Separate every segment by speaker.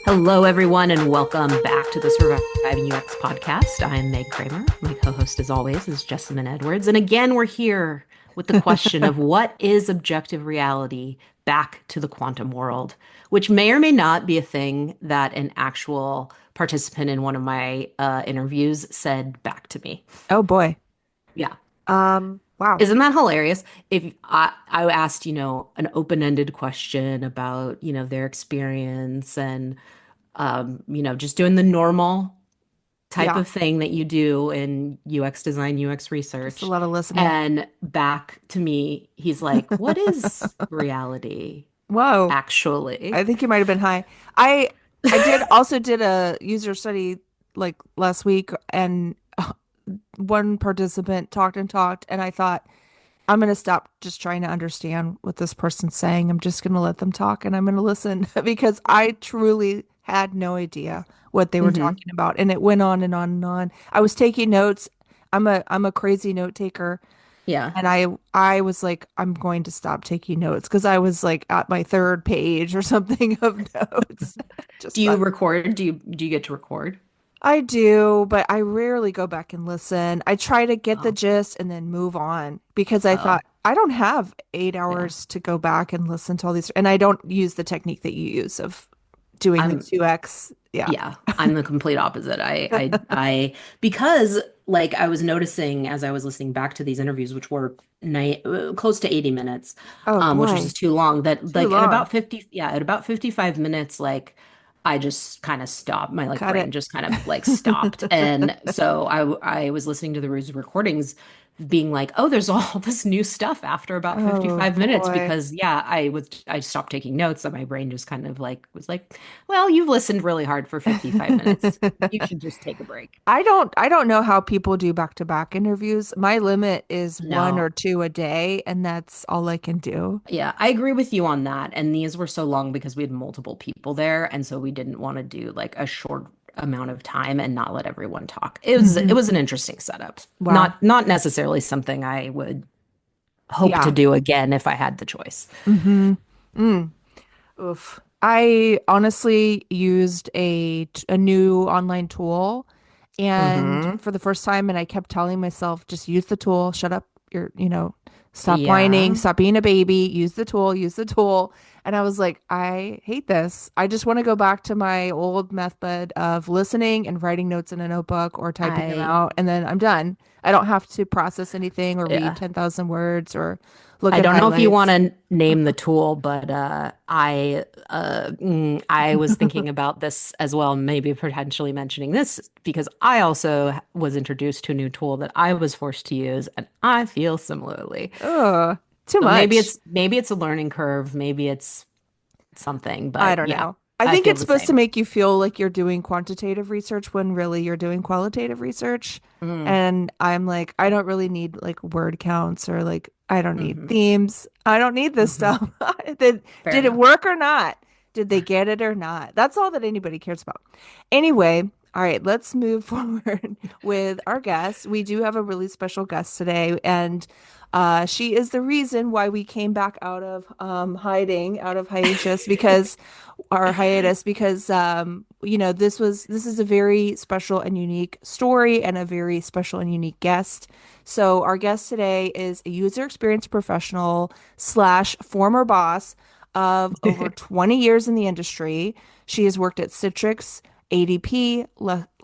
Speaker 1: Hello, everyone, and welcome back to the Surviving UX podcast. I'm Meg Kramer. My co host, as always, is Jessamine Edwards. And again, we're here with the question of what is objective reality back to the quantum world, which may or may not be a thing that an actual participant in one of my interviews said back to me.
Speaker 2: Oh boy.
Speaker 1: Yeah.
Speaker 2: Wow.
Speaker 1: Isn't that hilarious? If I asked, an open-ended question about, their experience and just doing the normal type
Speaker 2: Yeah.
Speaker 1: of thing that you do in UX design, UX
Speaker 2: Just a
Speaker 1: research.
Speaker 2: lot of listening.
Speaker 1: And back to me, he's like, what is reality,
Speaker 2: Whoa.
Speaker 1: actually?
Speaker 2: I think you might have been high. I did also did a user study like last week and one participant talked and talked and I thought I'm going to stop just trying to understand what this person's saying. I'm just going to let them talk and I'm going to listen because I truly had no idea what they were
Speaker 1: Hmm.
Speaker 2: talking about and it went on and on and on. I was taking notes. I'm a crazy note taker.
Speaker 1: Yeah.
Speaker 2: And I was like, I'm going to stop taking notes because I was like at my third page or something of notes.
Speaker 1: Do
Speaker 2: Just
Speaker 1: you
Speaker 2: fun.
Speaker 1: record? Do you get to record?
Speaker 2: I do, but I rarely go back and listen. I try to get the
Speaker 1: Oh,
Speaker 2: gist and then move on because I
Speaker 1: oh,
Speaker 2: thought I don't have eight
Speaker 1: yeah.
Speaker 2: hours to go back and listen to all these. And I don't use the technique that you use of doing the
Speaker 1: I'm
Speaker 2: 2x. Yeah.
Speaker 1: Yeah, I'm the complete opposite. Because like I was noticing as I was listening back to these interviews, which were close to 80 minutes,
Speaker 2: Oh
Speaker 1: which was
Speaker 2: boy,
Speaker 1: just too long, that
Speaker 2: too
Speaker 1: like at
Speaker 2: long.
Speaker 1: about 50, yeah, at about 55 minutes, like I just kind of stopped. My like
Speaker 2: Cut
Speaker 1: brain
Speaker 2: it.
Speaker 1: just kind of like stopped. And so I was listening to the recordings being like, oh, there's all this new stuff after about
Speaker 2: Oh
Speaker 1: 55 minutes
Speaker 2: boy.
Speaker 1: because yeah, I stopped taking notes and my brain just kind of like was like, well, you've listened really hard for 55 minutes. You should just take a break.
Speaker 2: I don't know how people do back-to-back interviews. My limit is one or
Speaker 1: No.
Speaker 2: two a day, and that's all I can do.
Speaker 1: Yeah, I agree with you on that. And these were so long because we had multiple people there, and so we didn't want to do like a short amount of time and not let everyone talk. It
Speaker 2: Hmm.
Speaker 1: was an interesting setup.
Speaker 2: Wow.
Speaker 1: Not necessarily something I would hope to
Speaker 2: Yeah.
Speaker 1: do again if I had the choice.
Speaker 2: Hmm. Mm. Oof. I honestly used a new online tool and
Speaker 1: Mm-hmm.
Speaker 2: for the first time and I kept telling myself just use the tool, shut up, stop whining,
Speaker 1: Yeah.
Speaker 2: stop being a baby, use the tool, use the tool. And I was like, I hate this. I just want to go back to my old method of listening and writing notes in a notebook or typing them
Speaker 1: I
Speaker 2: out and then I'm done. I don't have to process anything or read
Speaker 1: yeah.
Speaker 2: 10,000 words or look
Speaker 1: I
Speaker 2: at
Speaker 1: don't know if you want
Speaker 2: highlights.
Speaker 1: to name the tool, but I was thinking about this as well, maybe potentially mentioning this because I also was introduced to a new tool that I was forced to use, and I feel similarly.
Speaker 2: Ugh, too
Speaker 1: So
Speaker 2: much.
Speaker 1: maybe it's a learning curve, maybe it's something,
Speaker 2: I
Speaker 1: but
Speaker 2: don't
Speaker 1: yeah,
Speaker 2: know. I
Speaker 1: I
Speaker 2: think
Speaker 1: feel
Speaker 2: it's
Speaker 1: the
Speaker 2: supposed to
Speaker 1: same.
Speaker 2: make you feel like you're doing quantitative research when really you're doing qualitative research.
Speaker 1: Mm,
Speaker 2: And I'm like, I don't really need like word counts or like, I don't need
Speaker 1: hmm.
Speaker 2: themes. I don't need this
Speaker 1: Hmm.
Speaker 2: stuff. Did,
Speaker 1: Fair
Speaker 2: did it
Speaker 1: enough.
Speaker 2: work or not? Did they get it or not? That's all that anybody cares about. Anyway, all right, let's move forward with our guest. We do have a really special guest today, and she is the reason why we came back out of hiding, out of hiatus, because our hiatus because this is a very special and unique story and a very special and unique guest. So our guest today is a user experience professional slash former boss of over 20 years in the industry. She has worked at Citrix, ADP,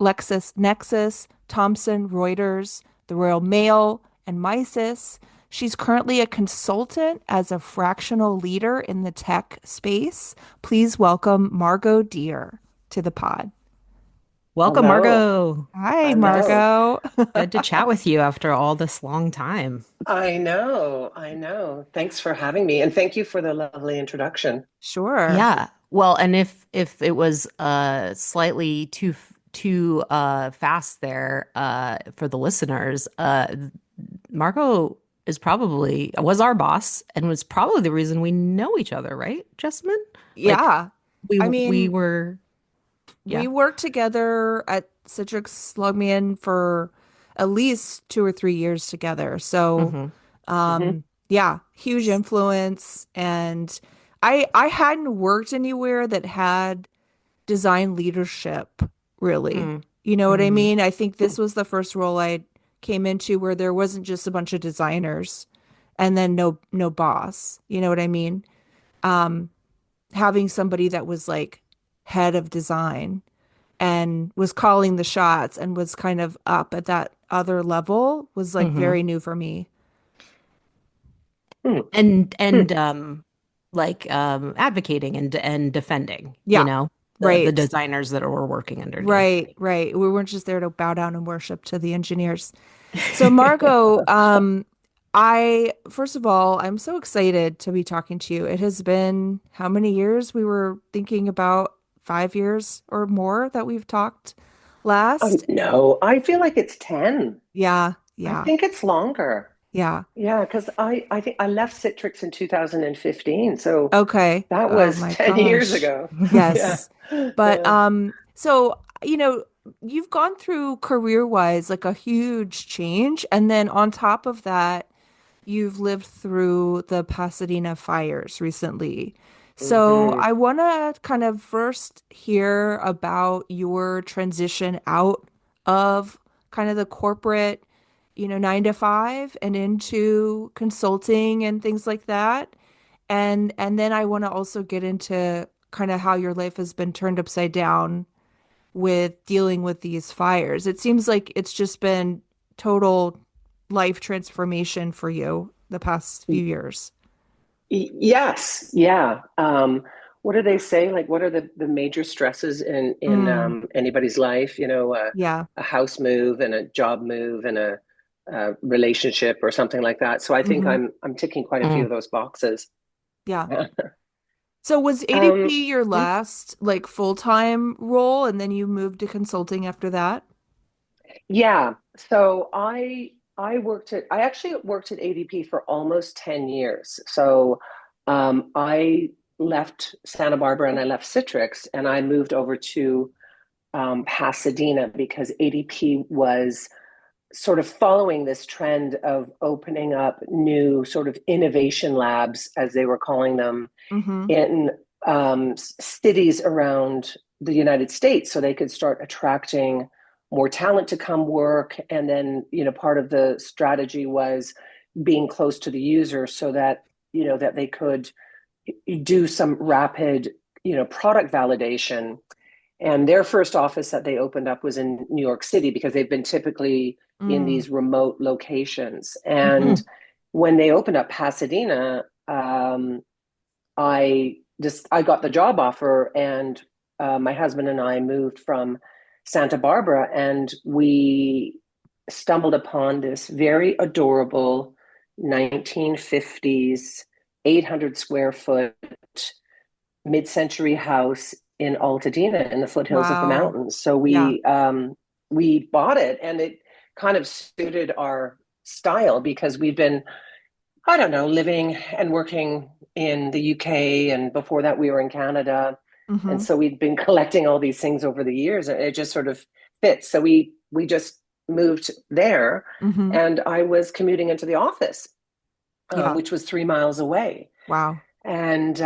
Speaker 2: LexisNexis, Thomson Reuters, the Royal Mail, and Mises. She's currently a consultant as a fractional leader in the tech space. Please welcome Margot Dear to the pod.
Speaker 1: Welcome,
Speaker 3: Hello.
Speaker 1: Margot.
Speaker 2: Hi,
Speaker 3: Hello.
Speaker 2: Margot.
Speaker 1: Good to chat with you after all this long time.
Speaker 3: I know. I know. Thanks for having me. And thank you for the lovely introduction.
Speaker 2: Sure.
Speaker 1: Yeah. Well, and if it was slightly too fast there for the listeners, Marco is probably was our boss and was probably the reason we know each other, right, Jessamine? Like
Speaker 2: Yeah. I
Speaker 1: we
Speaker 2: mean,
Speaker 1: were
Speaker 2: we
Speaker 1: yeah.
Speaker 2: worked together at Citrix Logmein for at least 2 or 3 years together. So,
Speaker 1: Hmm.
Speaker 3: Hmm.
Speaker 2: yeah, huge influence. And I hadn't worked anywhere that had design leadership, really.
Speaker 1: Mm.
Speaker 2: You know what I
Speaker 1: Mm.
Speaker 2: mean? I think this was the first role I came into where there wasn't just a bunch of designers and then no boss. You know what I mean? Um, Having somebody that was like head of design and was calling the shots and was kind of up at that other level was like
Speaker 1: Hmm.
Speaker 2: very new for me.
Speaker 3: Hmm. Hmm.
Speaker 1: And like advocating and defending,
Speaker 2: Yeah,
Speaker 1: the
Speaker 2: right.
Speaker 1: designers that were working underneath.
Speaker 2: Right, right. We weren't just there to bow down and worship to the engineers. So Margot, I first of all, I'm so excited to be talking to you. It has been how many years? We were thinking about 5 years or more that we've talked last.
Speaker 3: No, I feel like it's 10.
Speaker 2: Yeah,
Speaker 3: I
Speaker 2: yeah,
Speaker 3: think it's longer.
Speaker 2: yeah.
Speaker 3: Yeah, because I think I left Citrix in 2015. So
Speaker 2: Okay.
Speaker 3: that
Speaker 2: Oh
Speaker 3: was
Speaker 2: my
Speaker 3: 10 years
Speaker 2: gosh.
Speaker 3: ago. Yeah.
Speaker 2: Yes. But
Speaker 3: Yeah.
Speaker 2: so you've gone through career-wise like a huge change, and then on top of that, you've lived through the Pasadena fires recently. So
Speaker 3: Hmm.
Speaker 2: I want to kind of first hear about your transition out of kind of the corporate, 9 to 5 and into consulting and things like that. And then I want to also get into kind of how your life has been turned upside down with dealing with these fires. It seems like it's just been total life transformation for you the past few years.
Speaker 3: Yes. Yeah. What do they say? Like, what are the major stresses in
Speaker 2: Mm,
Speaker 3: anybody's life?
Speaker 2: yeah.
Speaker 3: A house move and a job move and a relationship or something like that. So I think
Speaker 2: Hmm.
Speaker 3: I'm ticking quite a few
Speaker 1: Mm.
Speaker 3: of those boxes.
Speaker 2: Yeah. So was
Speaker 3: Um,
Speaker 2: ADP your last like full-time role and then you moved to consulting after that?
Speaker 3: Yeah. So I actually worked at ADP for almost 10 years. So I left Santa Barbara and I left Citrix and I moved over to Pasadena because ADP was sort of following this trend of opening up new sort of innovation labs, as they were calling them,
Speaker 2: Mm-hmm.
Speaker 3: in cities around the United States so they could start attracting more talent to come work. And then, part of the strategy was being close to the user so that, that they could do some rapid, product validation. And their first office that they opened up was in New York City because they've been typically in
Speaker 2: Mm.
Speaker 3: these remote locations.
Speaker 2: Mm-hmm.
Speaker 3: And when they opened up Pasadena, I got the job offer, and my husband and I moved from Santa Barbara, and we stumbled upon this very adorable 1950s 800 square foot mid-century house in Altadena in the foothills of the
Speaker 2: Wow.
Speaker 3: mountains. So
Speaker 2: Yeah.
Speaker 3: we bought it, and it kind of suited our style because we've been, I don't know, living and working in the UK, and before that we were in Canada. And
Speaker 2: Mm-hmm.
Speaker 3: so we'd been collecting all these things over the years, and it just sort of fits. So we just moved there,
Speaker 2: Mm-hmm.
Speaker 3: and I was commuting into the office,
Speaker 2: Yeah.
Speaker 3: which was 3 miles away.
Speaker 2: Wow.
Speaker 3: And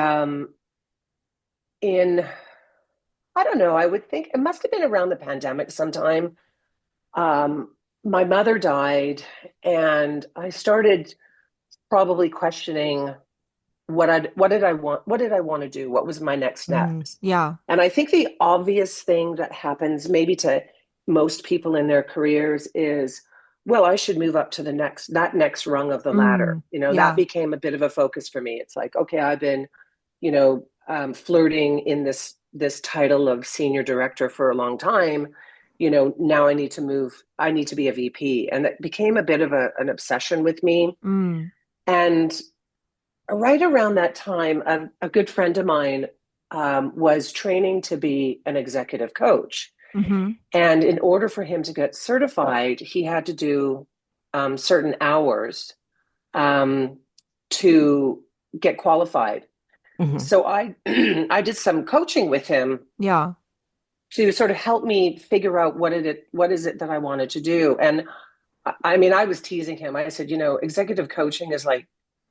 Speaker 3: in I don't know, I would think it must have been around the pandemic sometime. Um, my mother died, and I started probably questioning what did I want to do? What was my next step?
Speaker 2: Mm. Yeah.
Speaker 3: And I think the obvious thing that happens maybe to most people in their careers is, well, I should move up to that next rung of the ladder.
Speaker 2: Mm.
Speaker 3: That
Speaker 2: Yeah.
Speaker 3: became a bit of a focus for me. It's like, okay, I've been, flirting in this title of senior director for a long time. Now I need to move. I need to be a VP, and it became a bit of an obsession with me.
Speaker 2: Mm.
Speaker 3: And right around that time, a good friend of mine was training to be an executive coach.
Speaker 2: Mm-hmm.
Speaker 3: And in order for him to get certified, he had to do certain hours um, to get qualified.
Speaker 1: Hmm.
Speaker 3: So I I did some coaching with him
Speaker 2: Yeah.
Speaker 3: to sort of help me figure out what is it that I wanted to do. And I mean, I was teasing him. I said, executive coaching is like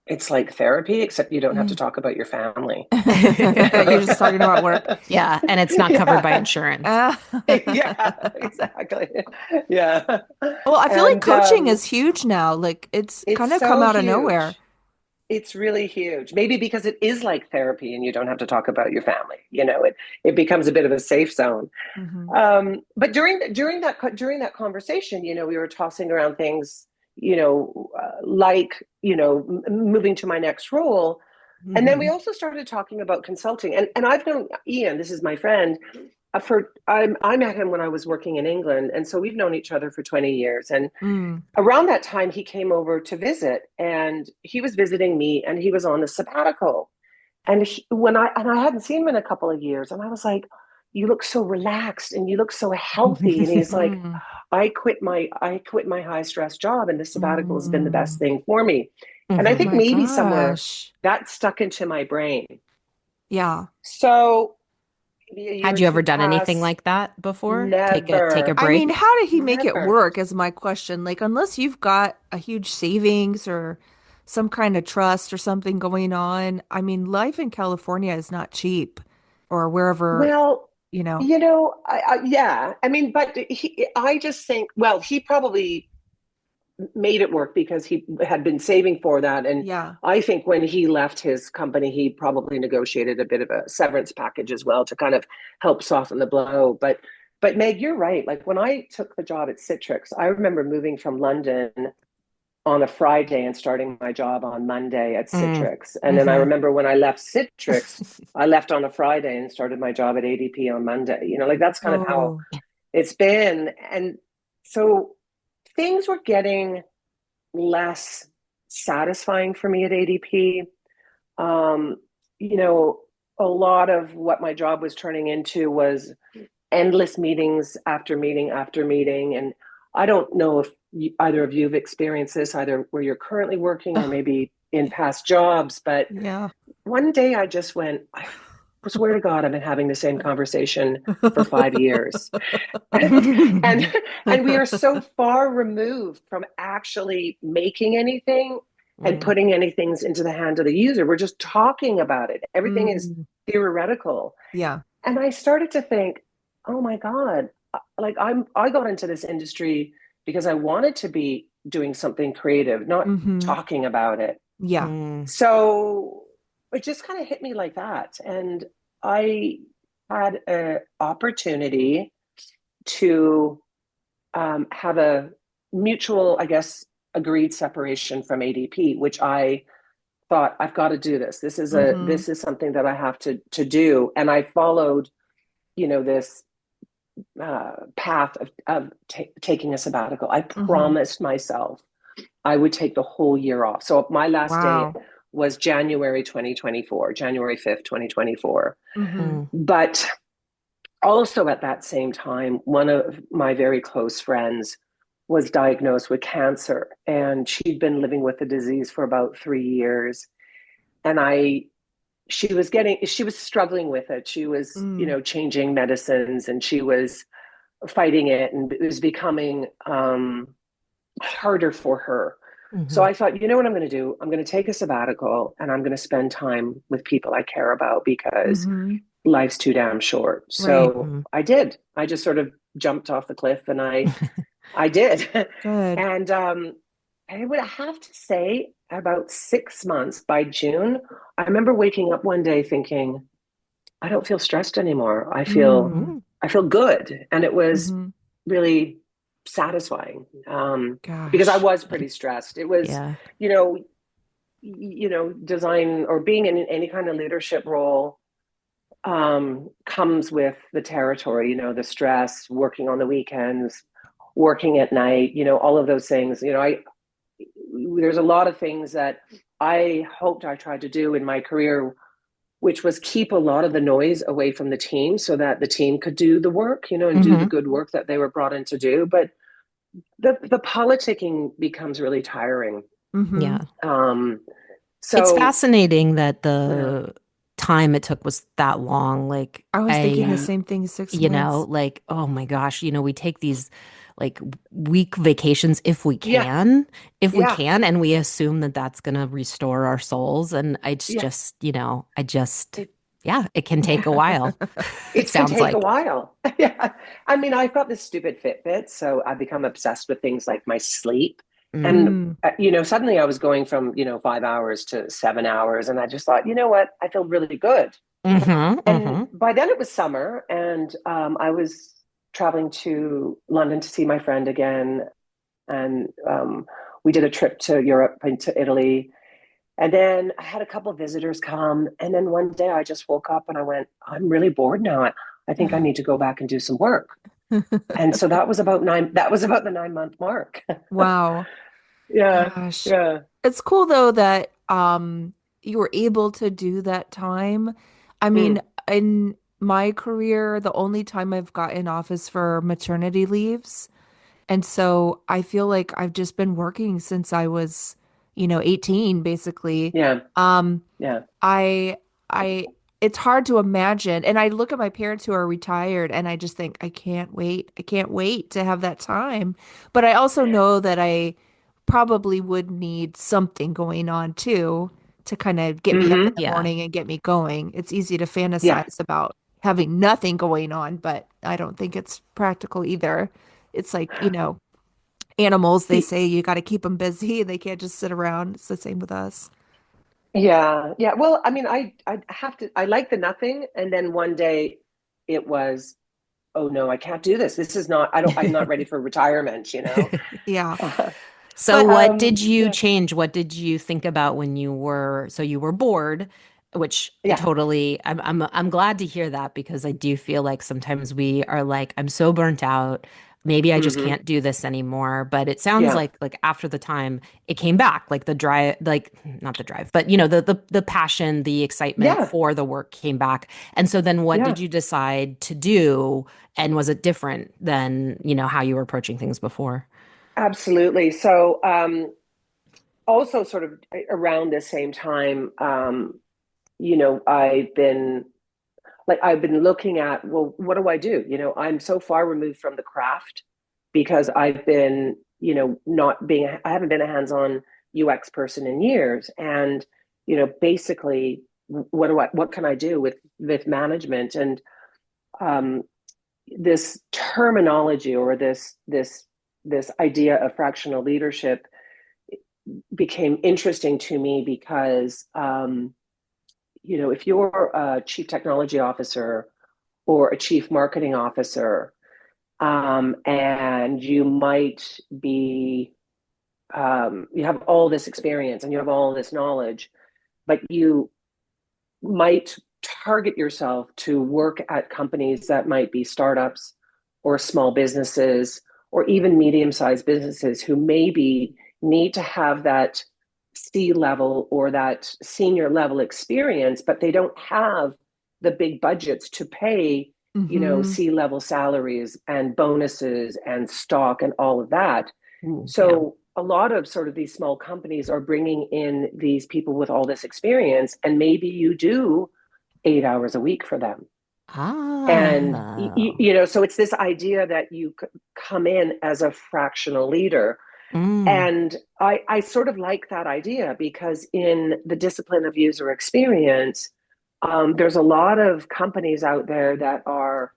Speaker 3: It's like therapy, except you don't have to
Speaker 2: Yeah.
Speaker 3: talk about your family.
Speaker 2: You're just talking about work.
Speaker 1: Yeah, and it's not covered by
Speaker 3: Yeah.
Speaker 1: insurance.
Speaker 2: Uh,
Speaker 3: Yeah, exactly. Yeah.
Speaker 2: well, I feel like
Speaker 3: And
Speaker 2: coaching is huge now. Like it's
Speaker 3: it's
Speaker 2: kind of come
Speaker 3: so
Speaker 2: out of nowhere.
Speaker 3: huge. It's really huge. Maybe because it is like therapy and you don't have to talk about your family. It becomes a bit of a safe zone.
Speaker 2: Hmm.
Speaker 3: But during that conversation, we were tossing around things, like moving to my next role, and then we
Speaker 2: Hmm.
Speaker 3: also started talking about consulting. And I've known Ian. This is my friend. I met him when I was working in England, and so we've known each other for 20 years. And
Speaker 2: Mm.
Speaker 3: around that time, he came over to visit, and he was visiting me, and he was on a sabbatical. And I hadn't seen him in a couple of years, and I was like, "You look so relaxed, and you look so healthy." And he's like,
Speaker 2: Mm.
Speaker 3: "I quit my high stress job, and the sabbatical has been the best
Speaker 2: Mm.
Speaker 3: thing for me." And I
Speaker 2: Oh
Speaker 1: Hmm.
Speaker 3: think
Speaker 2: my
Speaker 3: maybe somewhere
Speaker 2: gosh.
Speaker 3: that stuck into my brain.
Speaker 2: Yeah.
Speaker 3: So maybe a year
Speaker 1: Had
Speaker 3: or
Speaker 1: you ever
Speaker 3: two
Speaker 1: done anything
Speaker 3: pass.
Speaker 1: like that before? Take a
Speaker 3: Never,
Speaker 2: I mean,
Speaker 1: break?
Speaker 2: how did he make it
Speaker 3: never.
Speaker 2: work is my question. Like, unless you've got a huge savings or some kind of trust or something going on, I mean, life in California is not cheap or wherever,
Speaker 3: Well,
Speaker 2: you know.
Speaker 3: yeah. I mean, but I just think, well, he probably made it work because he had been saving for that. And
Speaker 2: Yeah.
Speaker 3: I think when he left his company, he probably negotiated a bit of a severance package as well to kind of help soften the blow. But Meg, you're right. Like when I took the job at Citrix, I remember moving from London on a Friday and starting my job on Monday at
Speaker 1: Mm.
Speaker 3: Citrix. And then I
Speaker 1: Hmm.
Speaker 3: remember when I left Citrix, I left on a Friday and started my job at ADP on Monday. Like that's kind of how
Speaker 2: Oh.
Speaker 3: it's been. And so things were getting less satisfying for me at ADP. Um, you know, a lot of what my job was turning into was endless meetings after meeting after meeting. And I don't know if either of you have experienced this, either where you're currently working or maybe in past jobs. But
Speaker 2: Yeah.
Speaker 3: one day I just went, I swear to God, I've been having the same conversation for 5 years. and and we are so far removed from actually making anything and
Speaker 1: Mm.
Speaker 3: putting anything into the hand of the user. We're just talking about it. Everything is
Speaker 2: Mm.
Speaker 3: theoretical.
Speaker 2: Yeah.
Speaker 3: And I started to think, oh my God, like I got into this industry because I wanted to be doing something creative, not
Speaker 2: Hmm.
Speaker 3: talking about it.
Speaker 2: Yeah.
Speaker 1: Mm.
Speaker 3: So it just kind of hit me like that. And I had an opportunity to have a mutual, I guess, agreed separation from ADP, which I thought I've got to do this.
Speaker 2: Hmm.
Speaker 3: This is something that I have to do, and I followed, this path of taking a sabbatical. I
Speaker 2: Hmm.
Speaker 3: promised myself I would take the whole year off. So my last day
Speaker 2: Wow.
Speaker 3: was January 2024, January 5th, 2024.
Speaker 2: Hmm.
Speaker 1: Mm.
Speaker 3: But also at that same time, one of my very close friends was diagnosed with cancer, and she'd been living with the disease for about 3 years. And she was struggling with it. She was,
Speaker 2: Mm.
Speaker 3: changing medicines, and she was fighting it, and it was becoming harder for her. So
Speaker 1: Hmm.
Speaker 3: I thought, you know what I'm going to do? I'm going to take a sabbatical, and I'm going to spend time with people I care about because
Speaker 2: Hmm.
Speaker 3: life's too damn short.
Speaker 2: Right.
Speaker 3: So
Speaker 1: Hmm.
Speaker 3: I did. I just sort of jumped off the cliff, and I did.
Speaker 2: Good.
Speaker 3: And I would have to say about 6 months by June, I remember waking up one day thinking, I don't feel stressed anymore.
Speaker 2: Mm.
Speaker 1: Mm.
Speaker 3: I feel good. And it was
Speaker 2: Hmm.
Speaker 3: really satisfying, because I
Speaker 2: Gosh.
Speaker 3: was pretty stressed. It was,
Speaker 1: Yeah.
Speaker 3: you know, design or being in any kind of leadership role comes with the territory, the stress, working on the weekends, working at night, all of those things. There's a lot of things that I hoped I tried to do in my career, which was keep a lot of the noise away from the team so that the team could do the work, and do the
Speaker 1: Hmm.
Speaker 3: good work that they were brought in to do. But the politicking becomes really tiring.
Speaker 2: Hmm.
Speaker 1: Yeah.
Speaker 3: Um,
Speaker 1: It's
Speaker 3: so
Speaker 1: fascinating that
Speaker 3: yeah,
Speaker 1: the time it took was that long. Like
Speaker 2: I was thinking the
Speaker 1: I,
Speaker 2: same thing, 6 months.
Speaker 1: like, oh my gosh, we take these like week vacations
Speaker 3: Yeah,
Speaker 1: if we
Speaker 3: yeah,
Speaker 1: can, and we assume that that's going to restore our souls. And it's
Speaker 3: yeah.
Speaker 1: just, I just,
Speaker 3: It,
Speaker 1: yeah, it can take a while. It
Speaker 3: it can
Speaker 1: sounds
Speaker 3: take a
Speaker 1: like.
Speaker 3: while. Yeah. I mean, I've got this stupid Fitbit, so I've become obsessed with things like my sleep. And,
Speaker 1: Mm,
Speaker 2: Mm.
Speaker 3: suddenly I was going from, 5 hours to 7 hours. And I just thought, you know what? I feel really good.
Speaker 1: mm-hmm,
Speaker 3: And
Speaker 1: mm-hmm.
Speaker 3: by then it was summer, and I was traveling to London to see my friend again. And we did a trip to Europe and to Italy. And then I had a couple of visitors come. And then one day I just woke up and I went, I'm really bored now. I think I need to go back and do some work. And so that was about the 9 month mark.
Speaker 2: Wow.
Speaker 3: Yeah.
Speaker 2: Gosh.
Speaker 3: Yeah.
Speaker 2: It's cool though that you were able to do that time. I mean,
Speaker 3: Mm,
Speaker 2: in my career, the only time I've gotten off is for maternity leaves. And so I feel like I've just been working since I was, 18 basically.
Speaker 3: yeah.
Speaker 2: Um
Speaker 3: Yeah.
Speaker 2: I I it's hard to imagine. And I look at my parents who are retired and I just think I can't wait. I can't wait to have that time. But I also know that I probably would need something going on too to kind of get me up in
Speaker 3: Hmm.
Speaker 2: the
Speaker 1: Yeah.
Speaker 2: morning and get me going. It's easy to
Speaker 3: Yeah.
Speaker 2: fantasize about having nothing going on, but I don't think it's practical either. It's like, animals, they
Speaker 3: See,
Speaker 2: say you got to keep them busy and they can't just sit around. It's the same with us.
Speaker 3: yeah. Yeah. Well, I mean, I like the nothing. And then one day it was, oh no, I can't do this. This is not, I'm not ready for retirement.
Speaker 2: Yeah.
Speaker 1: So
Speaker 2: But
Speaker 1: what did you
Speaker 3: Yeah.
Speaker 1: change? What did you think about when you were bored, which
Speaker 3: Yeah.
Speaker 1: totally I'm glad to hear that because I do feel like sometimes we are like, I'm so burnt out. Maybe I just
Speaker 3: Hmm.
Speaker 1: can't do this anymore. But it sounds
Speaker 3: Yeah.
Speaker 1: like after the time it came back, like the drive, like not the drive, but the passion, the excitement
Speaker 3: Yeah.
Speaker 1: for the work came back. And so then what did
Speaker 3: Yeah.
Speaker 1: you decide to do? And was it different than, how you were approaching things before?
Speaker 3: Absolutely. So, also sort of around the same time, I've been looking at, well, what do I do? I'm so far removed from the craft because I've been, not being, I haven't been a hands-on UX person in years. And, basically, what can I do with management? And um, this terminology or this idea of fractional leadership became interesting to me because if you're a chief technology officer or a chief marketing officer, and you might be you have all this experience and you have all this knowledge, but you might target yourself to work at companies that might be startups or small businesses or even medium-sized businesses who maybe need to have that C-level or that senior level experience, but they don't have the big budgets to pay,
Speaker 2: hmm
Speaker 3: C-level salaries and bonuses and stock and all of that.
Speaker 1: Ooh, yeah.
Speaker 3: So a lot of sort of these small companies are bringing in these people with all this experience, and maybe you do 8 hours a week for them. And
Speaker 1: Ah.
Speaker 3: so it's this idea that you come in as a fractional leader.
Speaker 1: Mm,
Speaker 3: And I sort of like that idea because in the discipline of user experience, there's a lot of companies out there that are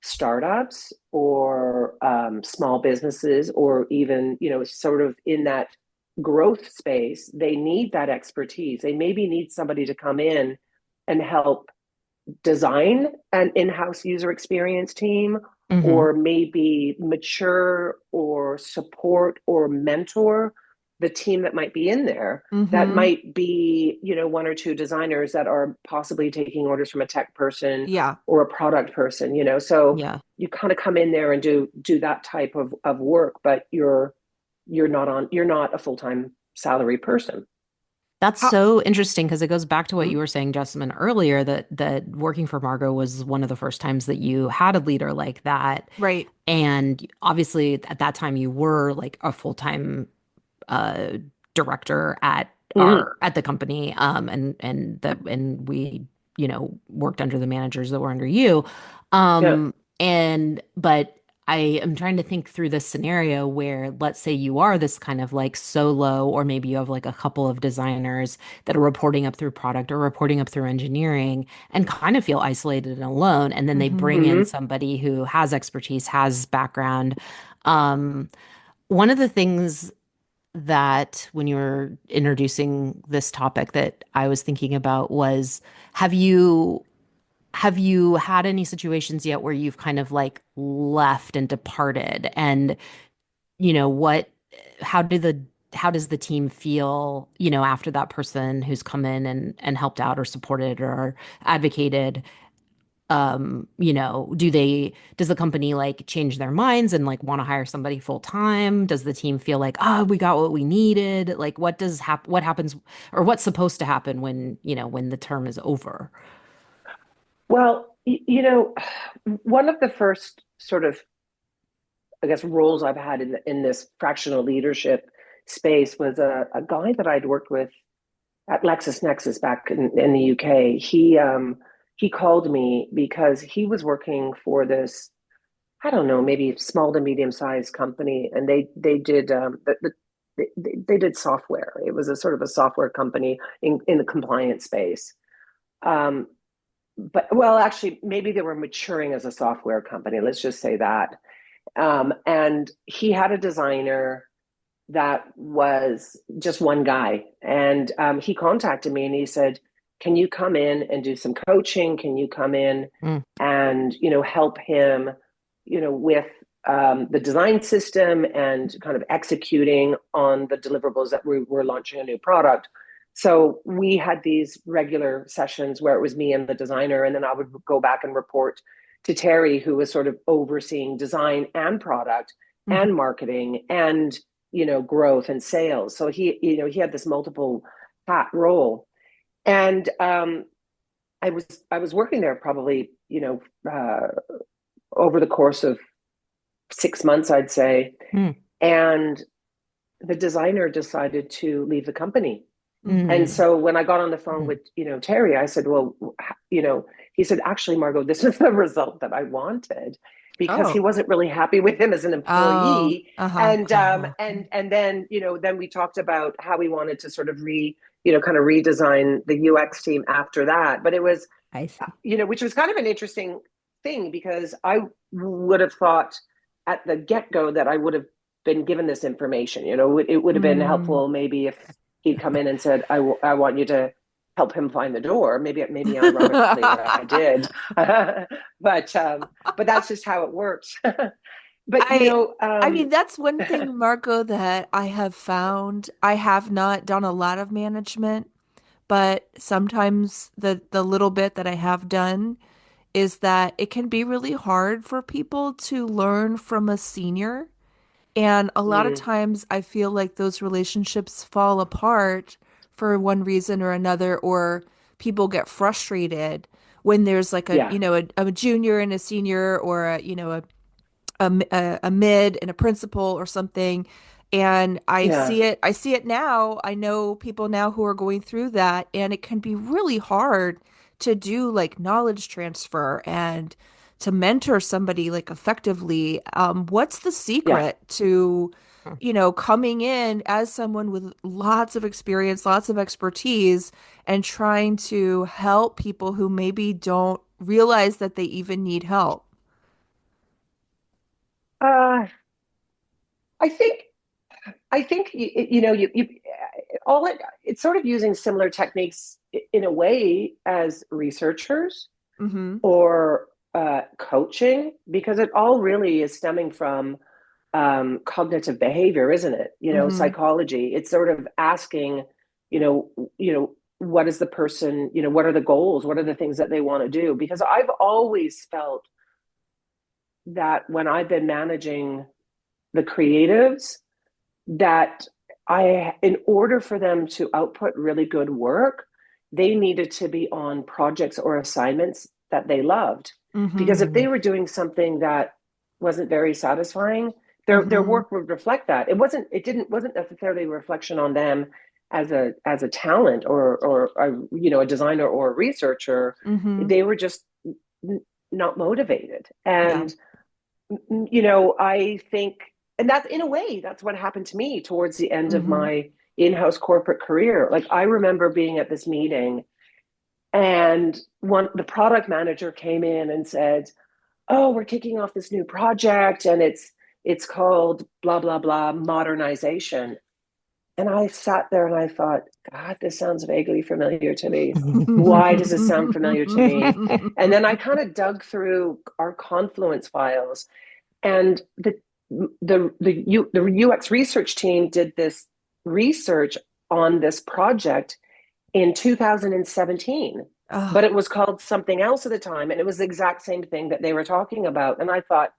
Speaker 3: startups or small businesses or even, sort of in that growth space. They need that expertise. They maybe need somebody to come in and help design an in-house user experience team
Speaker 1: hmm.
Speaker 3: or maybe mature or support or mentor the team that might be in there. That
Speaker 2: hmm
Speaker 3: might be, one or two designers that are possibly taking orders from a tech person
Speaker 2: Yeah.
Speaker 3: or a product person. So
Speaker 1: Yeah.
Speaker 3: you kind of come in there and do that type of work, but you're not a full-time salary person.
Speaker 1: That's
Speaker 2: How,
Speaker 1: so interesting because it goes back to what
Speaker 3: Mm-hmm.
Speaker 1: you were saying, Jessamine, earlier that working for Margot was one of the first times that you had a leader like that.
Speaker 2: right.
Speaker 1: And obviously at that time you were like a full-time uh director
Speaker 3: Mm-hmm.
Speaker 1: at the company. And we, worked under the managers that were under you.
Speaker 3: Yeah.
Speaker 1: And but I am trying to think through this scenario where, let's say you are this kind of like solo, or maybe you have like a couple of designers that are reporting up through product or reporting up through engineering and kind of feel isolated and alone. And then they
Speaker 2: Mm-hmm.
Speaker 1: bring in
Speaker 3: Hmm.
Speaker 1: somebody who has expertise, has background. Um, One of the things that when you were introducing this topic that I was thinking about was, have you have you had any situations yet where you've kind of like left and departed? And, what, how do the, how does the team feel, after that person who's come in and helped out or supported or advocated? Does the company like change their minds and like want to hire somebody full time? Does the team feel like, oh, we got what we needed? Like what happens or what's supposed to happen when, when the term is over?
Speaker 3: Well, one of the first sort of, I guess, roles I've had in this fractional leadership space was a guy that I'd worked with at LexisNexis back in the UK. He called me because he was working for this, I don't know, maybe small to medium sized company, and they did they did software. It was a sort of a software company in the compliance space. Um, but well, actually, maybe they were maturing as a software company. Let's just say that. And he had a designer that was just one guy. And he contacted me and he said, "Can you come in and do some coaching? Can you come in
Speaker 1: Mm,
Speaker 3: and, help him, with the design system and kind of executing on the deliverables that we were launching a new product?" So we had these regular sessions where it was me and the designer, and then I would go back and report to Terry, who was sort of overseeing design and product
Speaker 2: Mm-hmm.
Speaker 3: and marketing and growth and sales. So he had this multiple hat role, and I was working there probably over the course of 6 months, I'd say,
Speaker 1: mm,
Speaker 3: and the designer decided to leave the company. And
Speaker 1: mm,
Speaker 3: so when I got on the phone
Speaker 1: mm.
Speaker 3: with, Terry, I said, well, he said, actually, Margot, this is the result that I wanted, because he
Speaker 2: Oh.
Speaker 3: wasn't really happy with him as an
Speaker 2: Oh.
Speaker 3: employee.
Speaker 2: Uh-huh.
Speaker 3: And then, then we talked about how we wanted to sort of kind of redesign the UX team after that. But it was,
Speaker 2: I see.
Speaker 3: which was kind of an interesting thing, because I would have thought at the get-go that I would have been given this information. It would have been
Speaker 2: Mm.
Speaker 3: helpful maybe if he'd come in and said, I want you to help him find the door. Maybe ironically I did. But that's just how it works. But
Speaker 2: I I mean that's one thing, Marco, that I have found. I have not done a lot of management, but sometimes the little bit that I have done is that it can be really hard for people to learn from a senior. And a lot of
Speaker 3: mm,
Speaker 2: times I feel like those relationships fall apart for one reason or another, or people get frustrated when there's like
Speaker 3: yeah,
Speaker 2: a junior and a senior, or a mid and a principal or something. And
Speaker 3: yeah.
Speaker 2: I see it now. I know people now who are going through that, and it can be really hard to do like knowledge transfer and to mentor somebody like effectively. What's the
Speaker 3: Yeah.
Speaker 2: secret to, coming in as someone with lots of experience, lots of expertise, and trying to help people who maybe don't realize that they even need help?
Speaker 3: Uh, I think you all it's sort of using similar techniques in a way as researchers
Speaker 2: Mm-hmm.
Speaker 3: or coaching, because it all really is stemming from cognitive behavior, isn't it?
Speaker 2: Mm-hmm.
Speaker 3: Psychology. It's sort of asking, what is the person, what are the goals, what are the things that they want to do? Because I've always felt that when I've been managing the creatives, that in order for them to output really good work, they needed to be on projects or assignments that they loved. Because if
Speaker 2: Mm-hmm.
Speaker 3: they were doing something that wasn't very satisfying, their
Speaker 2: Mm-hmm.
Speaker 3: work would reflect that. It wasn't necessarily a reflection on them as a talent or a designer or a researcher.
Speaker 2: Mm-hmm.
Speaker 3: They were just not motivated.
Speaker 2: Yeah.
Speaker 3: And I think, and that's in a way, that's what happened to me towards the end of
Speaker 2: Mm-hmm.
Speaker 3: my in-house corporate career. Like I remember being at this meeting and the product manager came in and said, "Oh, we're kicking off this new project and it's called blah blah blah modernization." And I sat there and I thought, God, this sounds vaguely familiar to me. Why does this sound familiar to me? And then I kind of dug through our Confluence files, and the UX research team did this research on this project in 2017, but
Speaker 2: Oh.
Speaker 3: it was called something else at the time, and it was the exact same thing that they were talking about. And I thought,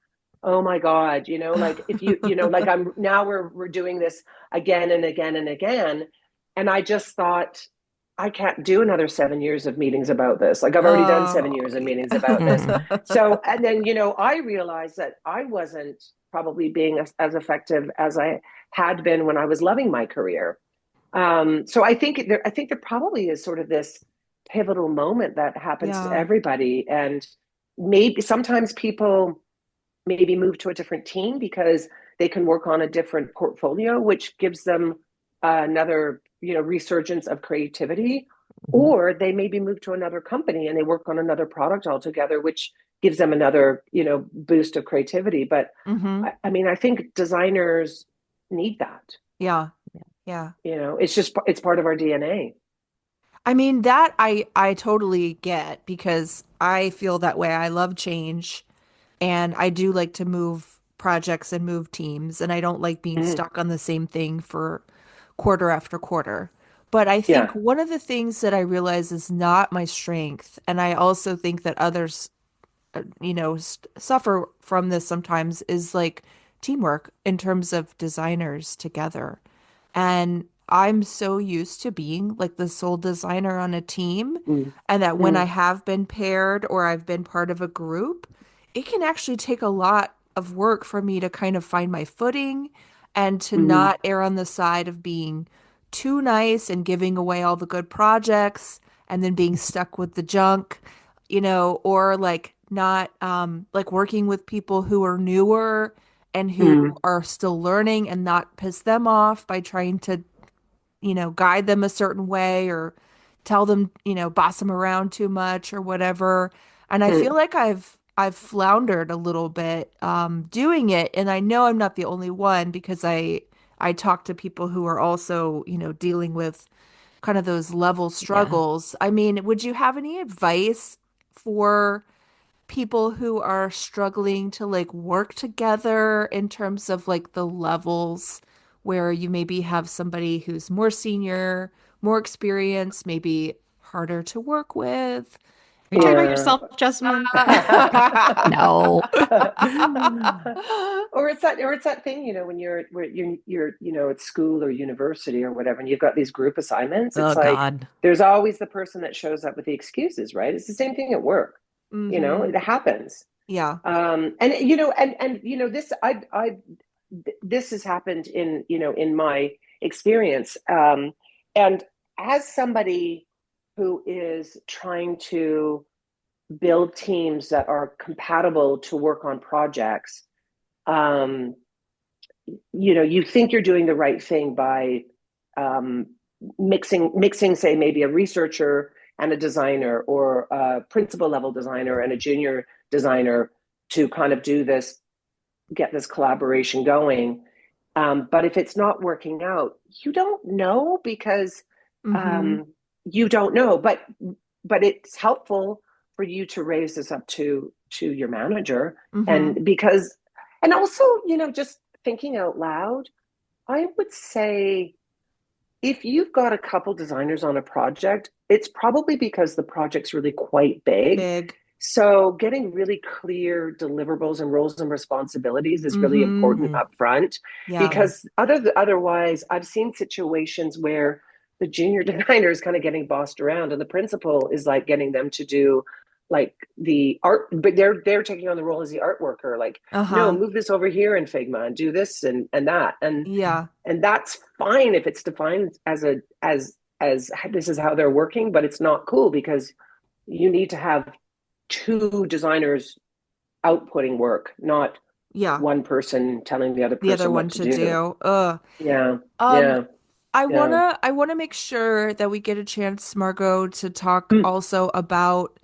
Speaker 3: oh my God, like if like I'm now we're doing this again and again and again, and I just thought I can't do another 7 years of meetings about this. Like I've already done
Speaker 2: Oh,
Speaker 3: 7 years of meetings about this.
Speaker 1: Mhm.
Speaker 3: So, and then I realized that I wasn't probably being as effective as I had been when I was loving my career. So I think there probably is sort of this pivotal moment that happens to
Speaker 2: yeah.
Speaker 3: everybody, and maybe sometimes people maybe move to a different team because they can work on a different portfolio, which gives them another resurgence of creativity,
Speaker 1: Mhm.
Speaker 3: or they maybe move to another company and they work on another product altogether, which gives them another boost of creativity. But
Speaker 2: Mm-hmm.
Speaker 3: I mean, I think designers need that.
Speaker 2: Yeah.
Speaker 1: Yeah.
Speaker 2: Yeah.
Speaker 3: It's part of our DNA.
Speaker 2: I mean that I totally get because I feel that way. I love change and I do like to move projects and move teams and I don't like being
Speaker 3: Mm,
Speaker 2: stuck on the same thing for quarter after quarter. But I think
Speaker 3: yeah.
Speaker 2: one of the things that I realize is not my strength, and I also think that others suffer from this sometimes is like teamwork in terms of designers together. And I'm so used to being like the sole designer on a team,
Speaker 3: Mm,
Speaker 2: and that when I
Speaker 3: mm,
Speaker 2: have been paired or I've been part of a group, it can actually take a lot of work for me to kind of find my footing and to
Speaker 3: mm,
Speaker 2: not err on the side of being too nice and giving away all the good projects and then being stuck with the junk, or like not like working with people who are newer and who
Speaker 3: mm,
Speaker 2: are still learning and not piss them off by trying to, guide them a certain way or tell them, boss them around too much or whatever. And I feel
Speaker 3: mm.
Speaker 2: like I've floundered a little bit doing it, and I know I'm not the only one because I talk to people who are also, dealing with kind of those level
Speaker 1: Yeah.
Speaker 2: struggles. I mean, would you have any advice for people who are struggling to like work together in terms of like the levels where you maybe have somebody who's more senior, more experienced, maybe harder to work with?
Speaker 1: Are you talking about
Speaker 3: Yeah.
Speaker 1: yourself, Jessamine? No.
Speaker 3: Or it's that thing, when you're at school or university or whatever, and you've got these group assignments. It's
Speaker 1: Oh
Speaker 3: like
Speaker 1: God.
Speaker 3: there's always the person that shows up with the excuses, right? It's the same thing at work.
Speaker 2: Mm-hmm.
Speaker 3: It happens.
Speaker 2: Yeah.
Speaker 3: And this has happened in my experience. And as somebody who is trying to build teams that are compatible to work on projects, um, you think you're doing the right thing by um, mixing, say, maybe a researcher and a designer, or a principal level designer and a junior designer, to kind of get this collaboration going. But if it's not working out, you don't know because
Speaker 2: Mm-hmm.
Speaker 3: um, you don't know. But it's helpful for you to raise this up to your manager,
Speaker 2: Mm-hmm.
Speaker 3: and also just thinking out loud. I would say if you've got a couple designers on a project, it's probably because the project's really quite big.
Speaker 2: Big.
Speaker 3: So getting really clear deliverables and roles and responsibilities is really
Speaker 2: Mm-hmm.
Speaker 3: important
Speaker 1: Mhm.
Speaker 3: up front,
Speaker 2: Yeah.
Speaker 1: Yeah.
Speaker 3: because otherwise I've seen situations where the junior designer is kind of getting bossed around and the principal is like getting them to do like the art, but they're taking on the role as the art worker, like, no,
Speaker 2: Uh-huh.
Speaker 3: move this over here in Figma and do this and that.
Speaker 2: Yeah.
Speaker 3: And that's fine if it's defined as this is how they're working, but it's not cool because you need to have two designers outputting work, not
Speaker 2: Yeah.
Speaker 3: one person telling the other
Speaker 2: The other
Speaker 3: person
Speaker 2: one
Speaker 3: what to
Speaker 2: to
Speaker 3: do.
Speaker 2: do. Ugh.
Speaker 3: Yeah,
Speaker 2: Um,
Speaker 3: yeah,
Speaker 2: I
Speaker 3: yeah.
Speaker 2: wanna I wanna make sure that we get a chance, Margot, to talk
Speaker 3: Mm,
Speaker 2: also about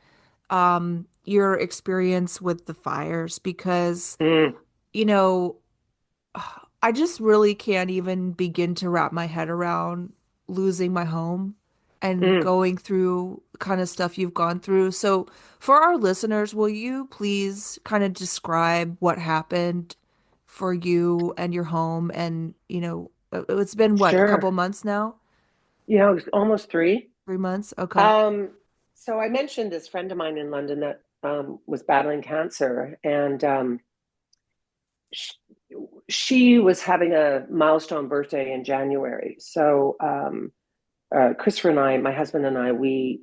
Speaker 2: your experience with the fires because,
Speaker 3: mm,
Speaker 2: you know, I just really can't even begin to wrap my head around losing my home and
Speaker 3: mm.
Speaker 2: going through kind of stuff you've gone through. So, for our listeners, will you please kind of describe what happened for you and your home? And, it's been what, a couple
Speaker 3: Sure.
Speaker 2: months now?
Speaker 3: Yeah, it was almost three.
Speaker 2: 3 months? Okay.
Speaker 3: Um, so I mentioned this friend of mine in London that was battling cancer, and she, she was having a milestone birthday in January. So Christopher and I, my husband and I, we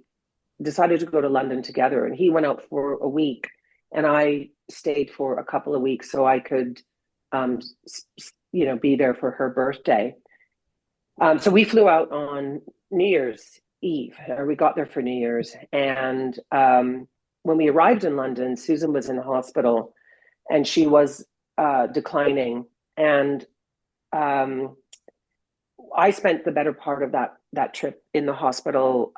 Speaker 3: decided to go to London together, and he went out for a week, and I stayed for a couple of weeks so I could, um, be there for her birthday. So we flew out on New Year's Eve, or we got there for New Year's. And when we arrived in London, Susan was in the hospital and she was declining. And um, I spent the better part of that trip in the hospital,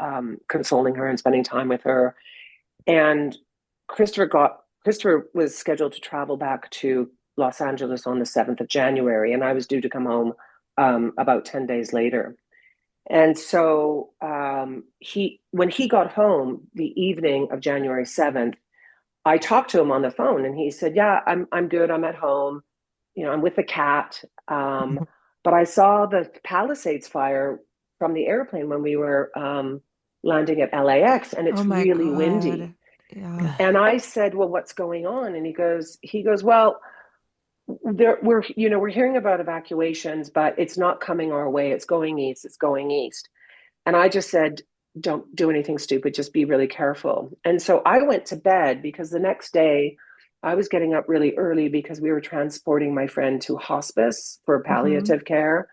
Speaker 3: consoling her and spending time with her. And Christopher was scheduled to travel back to Los Angeles on the 7th of January, and I was due to come home about 10 days later. And so when he got home the evening of January 7th, I talked to him on the phone and he said, "Yeah, I'm good. I'm at home. I'm with the cat. But I saw the Palisades fire from the airplane when we were landing at LAX, and
Speaker 2: Oh
Speaker 3: it's
Speaker 2: my
Speaker 3: really windy."
Speaker 2: God. Yeah.
Speaker 3: And I said, "Well, what's going on?" And he goes, "Well, we're hearing about evacuations, but it's not coming our way. It's going east. It's going east." And I just said, "Don't do anything stupid. Just be really careful." And so I went to bed because the next day I was getting up really early because we were transporting my friend to hospice for
Speaker 2: Hmm.
Speaker 3: palliative care.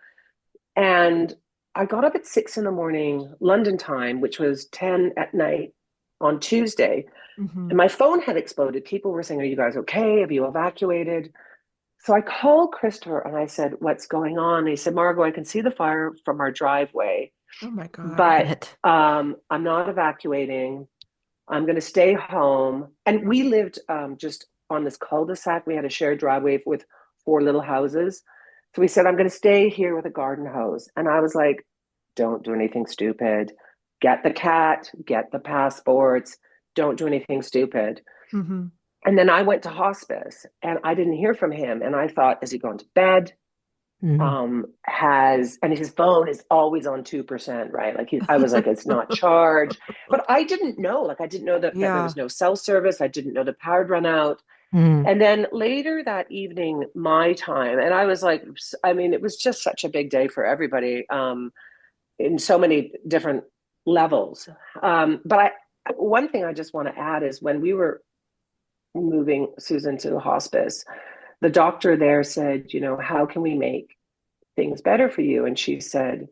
Speaker 3: And I got up at 6 in the morning, London time, which was 10 at night on Tuesday.
Speaker 2: Hmm.
Speaker 3: And my phone had exploded. People were saying, "Are you guys okay? Have you evacuated?" So I called Christopher and I said, "What's going on?" And he said, "Margot, I can see the fire from our driveway,
Speaker 2: Oh my God.
Speaker 3: but
Speaker 1: Shit.
Speaker 3: I'm not evacuating. I'm going to stay home." And we lived just on this cul-de-sac. We had a shared driveway with four little houses. So we said, "I'm going to stay here with a garden hose." And I was like, "Don't do anything stupid. Get the cat, get the passports. Don't do anything stupid."
Speaker 2: Hmm.
Speaker 3: And then I went to hospice and I didn't hear from him. And I thought, is he going to bed?
Speaker 1: Mm.
Speaker 3: And his phone is always on 2%, right? Like I was like, it's not charged. But I didn't know. Like I didn't know that there
Speaker 2: Yeah.
Speaker 3: was no cell service. I didn't know the power had run out.
Speaker 1: Mm.
Speaker 3: And then later that evening, my time, and I was like, I mean, it was just such a big day for everybody, in so many different levels. But one thing I just want to add is when we were moving Susan to the hospice, the doctor there said, "How can we make things better for you?" And she said,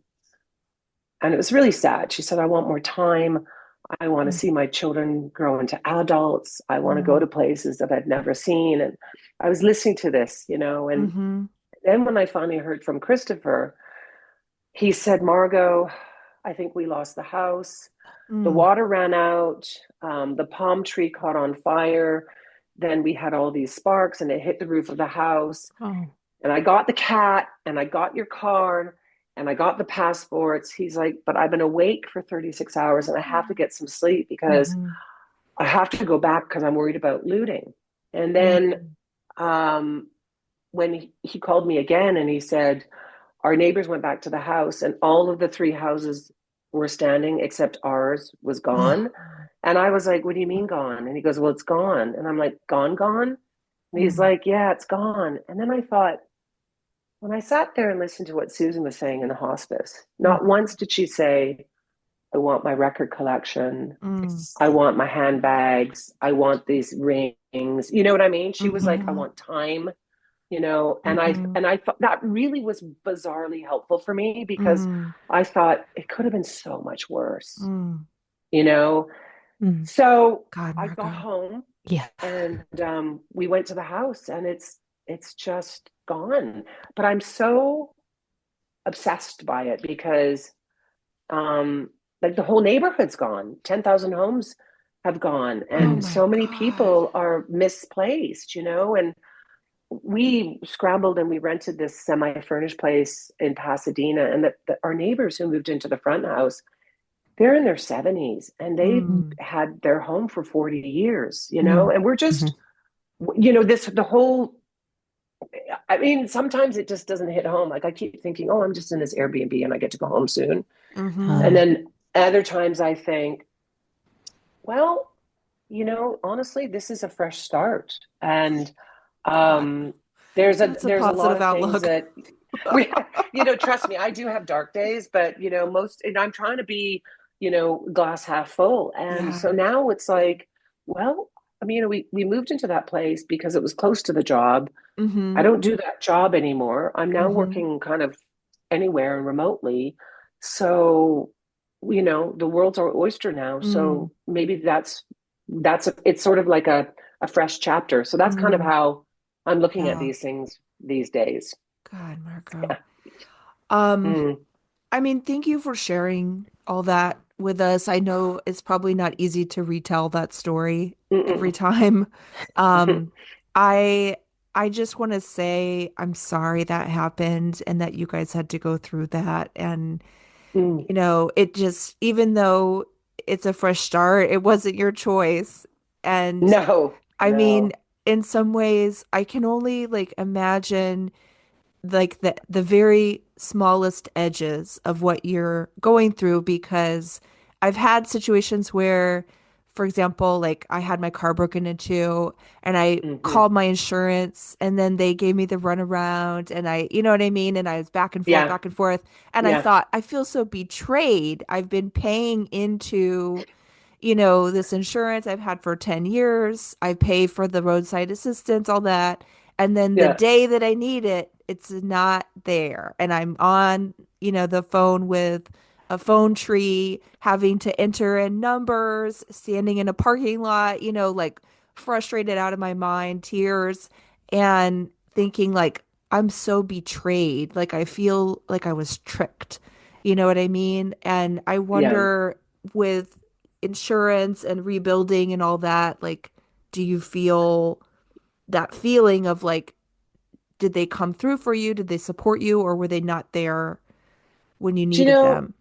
Speaker 3: and it was really sad. She said, "I want more time. I want to
Speaker 1: Mm.
Speaker 3: see my children grow into adults. I want to go
Speaker 2: Mm.
Speaker 3: to places that I've never seen." And I was listening to this, and
Speaker 2: Hmm.
Speaker 3: then when I finally heard from Christopher, he said, "Margot, I think we lost the house. The
Speaker 2: Mm.
Speaker 3: water ran out. The palm tree caught on fire. Then we had all these sparks and it hit the roof of the house.
Speaker 1: Oh.
Speaker 3: And I got the cat and I got your car and I got the passports." He's like, "But I've been awake for 36 hours and I have to get some sleep because
Speaker 2: Hmm.
Speaker 3: I have to go back because I'm worried about looting." And then
Speaker 2: Mm.
Speaker 3: um, when he called me again and he said, our neighbors went back to the house and all of the three houses were standing except ours was gone. And I was like, "What do you mean gone?" And he goes, "Well, it's gone." And I'm like, "Gone, gone?" And he's
Speaker 2: Mm.
Speaker 3: like, "Yeah, it's gone." And then I thought, when I sat there and listened to what Susan was saying in the hospice, not
Speaker 2: Mm.
Speaker 3: once did she say, "I want my record collection.
Speaker 2: Mm.
Speaker 3: I want my handbags. I want these rings." You know what I mean? She was like, "I
Speaker 2: Hmm.
Speaker 3: want time." And I
Speaker 2: Hmm.
Speaker 3: and I thought that really was bizarrely helpful for me because
Speaker 2: Hmm.
Speaker 3: I thought it could have been so much worse,
Speaker 2: Mm.
Speaker 3: you know.
Speaker 1: Mm.
Speaker 3: So
Speaker 2: God,
Speaker 3: I got
Speaker 2: Margot.
Speaker 3: home
Speaker 1: Yeah.
Speaker 3: and we went to the house, and it's it's just gone. But I'm so obsessed by it because like the whole neighborhood's gone. 10,000 homes have gone,
Speaker 2: Oh
Speaker 3: and
Speaker 2: my
Speaker 3: so many
Speaker 2: God.
Speaker 3: people are misplaced, and we scrambled and we rented this semi-furnished place in Pasadena, and our neighbors who moved into the front house, they're in their 70s and they've
Speaker 2: Mm.
Speaker 3: had their home for 40 years,
Speaker 1: Mm.
Speaker 3: and we're
Speaker 1: Mhm.
Speaker 3: just, the whole, I mean, sometimes it just doesn't hit home. Like I keep thinking, oh, I'm just in this Airbnb and I get to go home soon.
Speaker 2: Mm-hmm.
Speaker 3: And
Speaker 1: Uh,
Speaker 3: then other times I think, well, honestly, this is a fresh start. And
Speaker 2: God,
Speaker 3: um, there's a
Speaker 2: that's a
Speaker 3: there's a lot
Speaker 2: positive
Speaker 3: of things
Speaker 2: outlook.
Speaker 3: that we, trust me, I do have dark days, but and I'm trying to be, glass half full. And
Speaker 2: Yeah.
Speaker 3: so now it's like, well, I mean, we moved into that place because it was close to the job. I
Speaker 2: Mm-hmm.
Speaker 3: don't do that job anymore. I'm now
Speaker 2: Mm-hmm.
Speaker 3: working kind of anywhere and remotely. So, the world's our oyster now.
Speaker 2: Mm.
Speaker 3: So maybe it's sort of like a fresh chapter. So that's kind of
Speaker 2: Mm.
Speaker 3: how I'm looking at
Speaker 2: Yeah.
Speaker 3: these things these days.
Speaker 2: God, Marco.
Speaker 3: Yeah.
Speaker 2: Um,
Speaker 3: Mm,
Speaker 2: I mean, thank you for sharing all that with us. I know it's probably not easy to retell that story every
Speaker 3: mm,
Speaker 2: time.
Speaker 3: mm.
Speaker 2: Um, I I just want to say I'm sorry that happened and that you guys had to go through that. And
Speaker 3: Mm.
Speaker 2: it just, even though it's a fresh start, it wasn't your choice. And
Speaker 3: No,
Speaker 2: I mean,
Speaker 3: no.
Speaker 2: in some ways, I can only like imagine like the very smallest edges of what you're going through because I've had situations where, for example, like I had my car broken into and I
Speaker 3: Hmm.
Speaker 2: called my insurance and then they gave me the runaround and you know what I mean? And I was
Speaker 3: Yeah,
Speaker 2: back and forth. And I
Speaker 3: yeah,
Speaker 2: thought, I feel so betrayed. I've been paying into this insurance I've had for 10 years. I pay for the roadside assistance, all that. And then the
Speaker 3: yeah,
Speaker 2: day that I need it, it's not there. And I'm on, the phone with a phone tree, having to enter in numbers, standing in a parking lot, like frustrated out of my mind, tears, and thinking like, I'm so betrayed. Like I feel like I was tricked. You know what I mean? And I
Speaker 3: yeah.
Speaker 2: wonder with insurance and rebuilding and all that, like, do you feel that feeling of like, did they come through for you? Did they support you, or were they not there when you
Speaker 3: Do you
Speaker 2: needed
Speaker 3: know,
Speaker 2: them?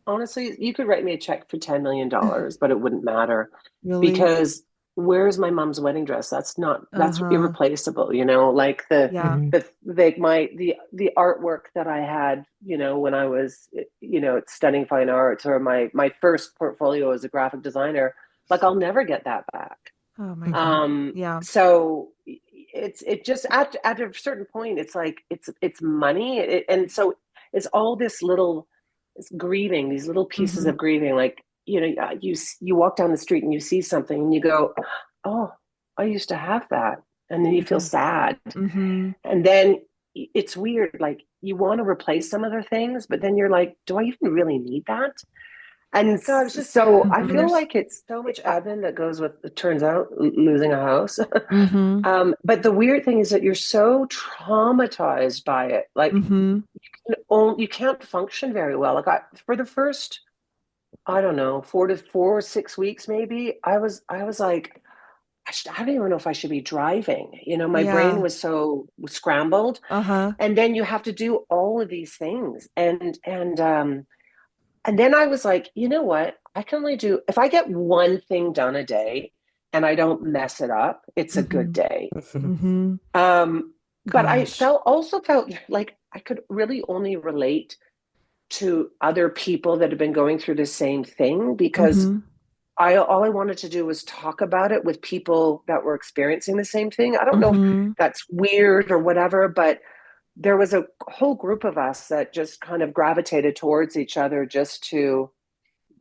Speaker 3: honestly, you could write me a check for $10 million, but it wouldn't matter
Speaker 2: Really?
Speaker 3: because where's my mom's wedding dress? That's
Speaker 2: Uh-huh.
Speaker 3: irreplaceable, like
Speaker 2: Yeah.
Speaker 1: mhm.
Speaker 3: the artwork that I had, when I was, at Stunning Fine Arts, or my first portfolio as a graphic designer, like I'll never get that back.
Speaker 2: Oh my God. Yeah.
Speaker 3: So it just at a certain point, it's like it's money, and so it's all this little, it's grieving, these little pieces
Speaker 2: Hmm.
Speaker 3: of grieving, like you walk down the street and you see something and you go, oh, I used to have that, and then you feel
Speaker 2: Yeah.
Speaker 3: sad,
Speaker 2: Hmm.
Speaker 3: and then it's weird, like you want to replace some other things, but then you're like, do I even really need that? And
Speaker 2: God, it's just,
Speaker 3: so I feel
Speaker 1: Mhm.
Speaker 3: like it's so much admin that goes with, it turns out, losing a house.
Speaker 2: hmm.
Speaker 3: But the weird thing is that you're so traumatized by it. Like
Speaker 2: Hmm.
Speaker 3: you can't function very well. Like for the first, I don't know, 4 to 6 weeks, maybe, I was like, I don't even know if I should be driving. My brain
Speaker 2: Yeah.
Speaker 3: was so scrambled.
Speaker 2: Uh-huh.
Speaker 3: And then you have to do all of these things. And then I was like, you know what? I can only do, if I get one thing done a day and I don't mess it up, it's a good
Speaker 2: Hmm.
Speaker 3: day.
Speaker 1: Mhm.
Speaker 2: Hmm.
Speaker 3: But I
Speaker 2: Gosh.
Speaker 3: felt like I could really only relate to other people that have been going through the same thing, because
Speaker 2: Hmm.
Speaker 3: all I wanted to do was talk about it with people that were experiencing the same thing. I don't know if
Speaker 2: Hmm.
Speaker 3: that's weird or whatever, but there was a whole group of us that just kind of gravitated towards each other just to,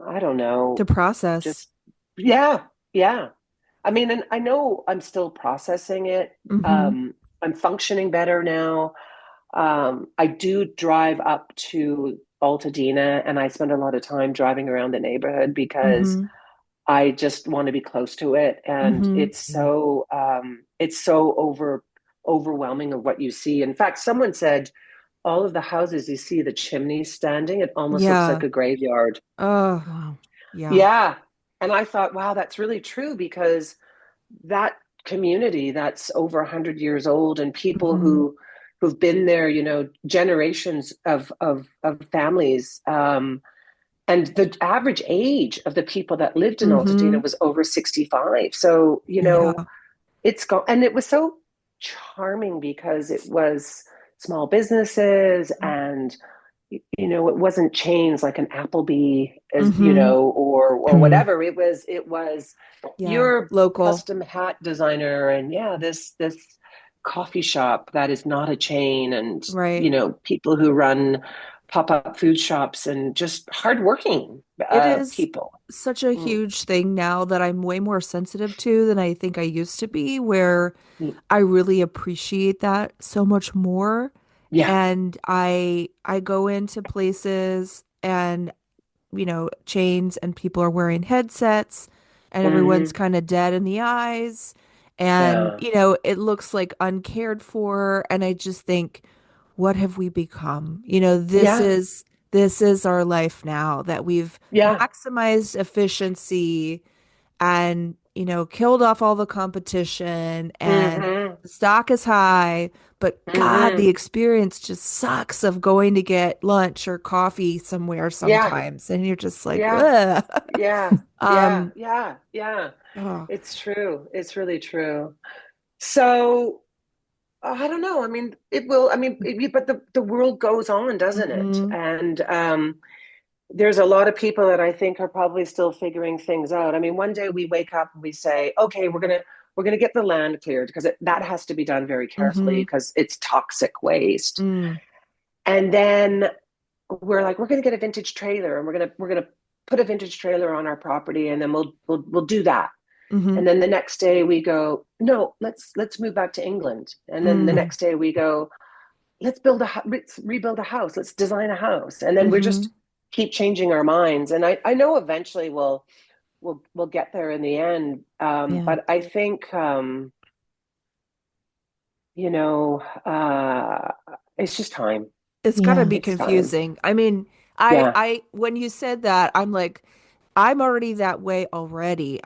Speaker 3: I don't
Speaker 2: To
Speaker 3: know,
Speaker 2: process.
Speaker 3: just, yeah, yeah. I mean, and I know I'm still processing it.
Speaker 2: Hmm.
Speaker 3: I'm functioning better now. I do drive up to Altadena, and I spend a lot of time driving around the neighborhood because
Speaker 2: Hmm.
Speaker 3: I just want to be close to it. And
Speaker 2: Hmm.
Speaker 3: it's so overwhelming of what you see. In fact, someone said all of the houses you see the chimneys standing, it almost looks like
Speaker 2: Yeah.
Speaker 3: a graveyard.
Speaker 2: Oh,
Speaker 1: Wow.
Speaker 2: yeah.
Speaker 3: Yeah. And I thought, wow, that's really true because that community that's over 100 years old and people
Speaker 2: Hmm.
Speaker 3: who've been there, generations of families. And the average age of the people that lived in Altadena
Speaker 2: Hmm.
Speaker 3: was over 65. So,
Speaker 2: Yeah.
Speaker 3: it's gone. And it was so charming because it was small businesses and it wasn't chains like an Applebee, as
Speaker 2: Hmm.
Speaker 3: or
Speaker 1: Mm.
Speaker 3: whatever. It was
Speaker 2: Yeah.
Speaker 3: your
Speaker 2: Local.
Speaker 3: custom hat designer, and yeah, this coffee shop that is not a chain, and
Speaker 2: Right.
Speaker 3: people who run pop-up food shops and just hardworking
Speaker 2: It is
Speaker 3: people.
Speaker 2: such a
Speaker 3: Mm.
Speaker 2: huge thing now that I'm way more sensitive to than I think I used to be, where
Speaker 3: Mm.
Speaker 2: I really appreciate that so much more.
Speaker 3: Yeah.
Speaker 2: And I go into places and chains and people are wearing headsets and everyone's
Speaker 3: Hmm.
Speaker 2: kind of dead in the eyes and
Speaker 3: Yeah.
Speaker 2: it looks like uncared for and I just think what have we become?
Speaker 3: Yeah.
Speaker 2: This is our life now that we've
Speaker 3: Yeah.
Speaker 2: maximized efficiency and killed off all the competition and
Speaker 3: Hmm.
Speaker 2: the stock is high, but God,
Speaker 3: Hmm.
Speaker 2: the experience just sucks of going to get lunch or coffee somewhere
Speaker 3: Yeah.
Speaker 2: sometimes, and you're just like,
Speaker 3: Yeah.
Speaker 2: ugh.
Speaker 3: Yeah. Yeah.
Speaker 2: Um,
Speaker 3: Yeah. Yeah.
Speaker 2: oh,
Speaker 3: It's true. It's really true. So I don't know. I mean, it will. I mean, but the world goes on, doesn't it?
Speaker 2: hmm.
Speaker 3: And there's a lot of people that I think are probably still figuring things out. I mean, one day we wake up and we say, okay, we're gonna get the land cleared because that has to be done very carefully
Speaker 2: Hmm.
Speaker 3: because it's toxic waste.
Speaker 2: Mm.
Speaker 3: And then we're like, we're gonna get a vintage trailer and we're gonna put a vintage trailer on our property and then we'll do that.
Speaker 2: Hmm.
Speaker 3: And then the next day we go, no, let's move back to England. And then the
Speaker 2: Mm.
Speaker 3: next day we go, let's rebuild a house, let's design a house. And then we're
Speaker 2: Hmm.
Speaker 3: just keep changing our minds. And I know eventually we'll get there in the end.
Speaker 1: Yeah.
Speaker 3: But I think you know, uh, it's just time.
Speaker 2: It's gotta
Speaker 1: Yeah.
Speaker 2: be
Speaker 3: It's time.
Speaker 2: confusing. I mean, I
Speaker 3: Yeah.
Speaker 2: I when you said that, I'm like, I'm already that way already.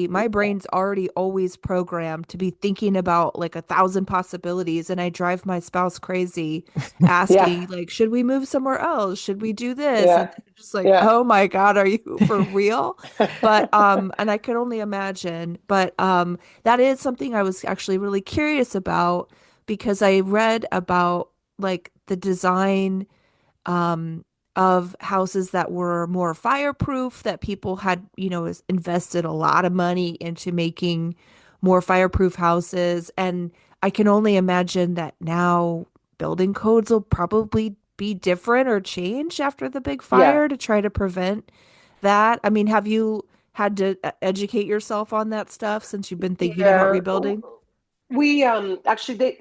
Speaker 2: My brain's already always programmed to be thinking about like 1,000 possibilities, and I drive my spouse crazy
Speaker 3: Yeah.
Speaker 2: asking, like, should we move somewhere else? Should we do this? And
Speaker 3: Yeah.
Speaker 2: I'm just like,
Speaker 3: Yeah.
Speaker 2: oh my God, are you for real? But and I could only imagine. But that is something I was actually really curious about because I read about like the design um, of houses that were more fireproof, that people had, invested a lot of money into making more fireproof houses. And I can only imagine that now building codes will probably be different or change after the big
Speaker 3: Yeah.
Speaker 2: fire to try to prevent that. I mean, have you had to educate yourself on that stuff since you've been thinking about
Speaker 3: Yeah.
Speaker 2: rebuilding?
Speaker 3: We actually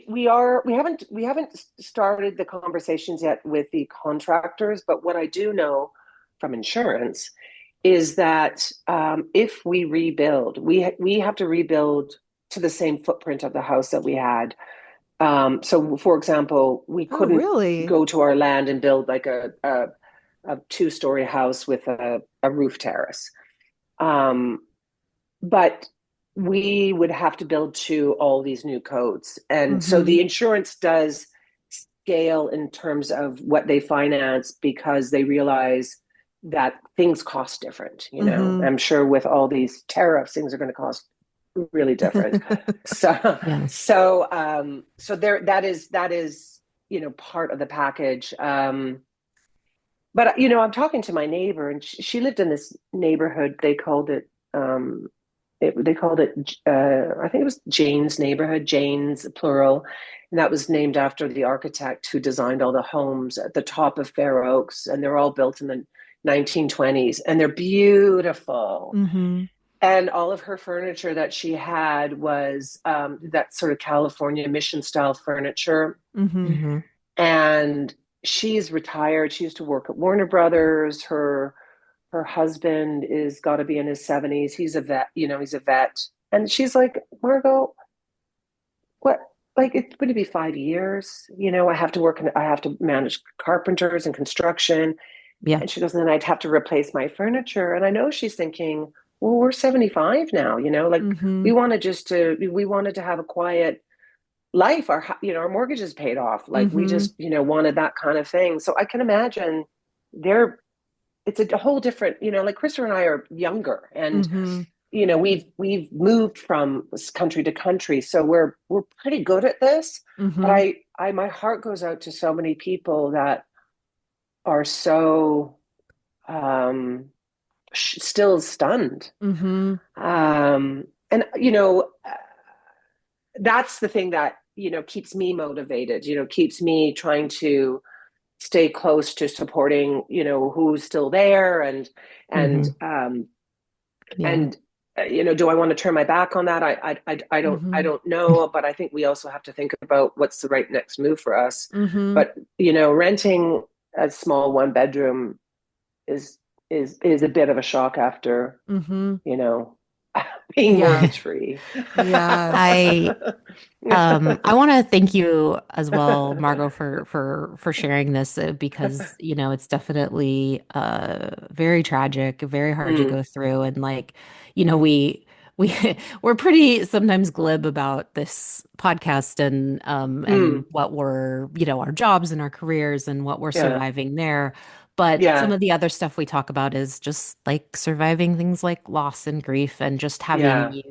Speaker 3: we haven't started the conversations yet with the contractors, but what I do know from insurance is that if we rebuild, we have to rebuild to the same footprint of the house that we had. So, for example, we
Speaker 2: Oh,
Speaker 3: couldn't
Speaker 2: really?
Speaker 3: go to our land and build like a two-story house with a roof terrace. Um, but we would have to build to all these new codes. And so
Speaker 2: Mm-hmm.
Speaker 3: the insurance does scale in terms of what they finance because they realize that things cost different.
Speaker 2: Mm-hmm.
Speaker 3: I'm sure with all these tariffs, things are going to cost really different. So,
Speaker 1: Yes.
Speaker 3: so there, that is, part of the package. But I'm talking to my neighbor, and she lived in this neighborhood. They called it I think it was Jane's neighborhood, Jane's plural, and that was named after the architect who designed all the homes at the top of Fair Oaks, and they're all built in the 1920s, and they're beautiful.
Speaker 2: Mm-hmm.
Speaker 3: And all of her furniture that she had was that sort of California mission style furniture.
Speaker 2: Mm-hmm.
Speaker 1: Hmm.
Speaker 3: And she's retired. She used to work at Warner Brothers. Her husband is got to be in his 70s. He's a vet. And she's like, Margot, what? like it's going to be 5 years. I have to work and I have to manage carpenters and construction.
Speaker 1: Yeah.
Speaker 3: And she goes, and then I'd have to replace my furniture. And I know she's thinking, well, we're 75 now, like
Speaker 2: Mm-hmm.
Speaker 3: we wanted to have a quiet life. Our mortgage is paid off. Like we
Speaker 2: Mm-hmm.
Speaker 3: just, wanted that kind of thing. So I can imagine there, it's a whole different, like Krista and I are younger, and
Speaker 2: Mm-hmm.
Speaker 3: we've moved from country to country, so we're pretty good at this. But
Speaker 2: Mm-hmm.
Speaker 3: I my heart goes out to so many people that are so um still stunned.
Speaker 2: Mm-hmm.
Speaker 3: And that's the thing that keeps me motivated, keeps me trying to stay close to supporting who's still there, and
Speaker 1: Hmm. Yeah.
Speaker 3: and do I want to turn my back on that? I
Speaker 2: Mm-hmm.
Speaker 3: don't know, but I think we also have to think about what's the right next move for us.
Speaker 2: Mm-hmm.
Speaker 3: But renting a small one bedroom is is a bit of a shock after
Speaker 2: Mm-hmm.
Speaker 3: you know being
Speaker 2: Yeah.
Speaker 3: mortgage free.
Speaker 2: Yes.
Speaker 1: I I want to thank you as well, Margot, for sharing this because it's definitely very tragic, very hard to
Speaker 3: Mm,
Speaker 1: go through, and like we we're pretty sometimes glib about this podcast and
Speaker 3: mm,
Speaker 1: what we're our jobs and our careers and what we're
Speaker 3: yeah,
Speaker 1: surviving there. But some
Speaker 3: yeah,
Speaker 1: of the other stuff we talk about is just like surviving things like loss and grief and just having
Speaker 3: yeah,
Speaker 1: you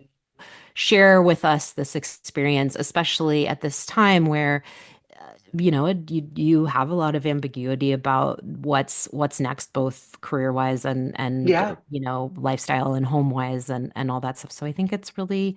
Speaker 1: share with us this experience, especially at this time where you have a lot of ambiguity about what's next, both career wise and
Speaker 3: yeah,
Speaker 1: lifestyle and home wise and all that stuff. So I think it's really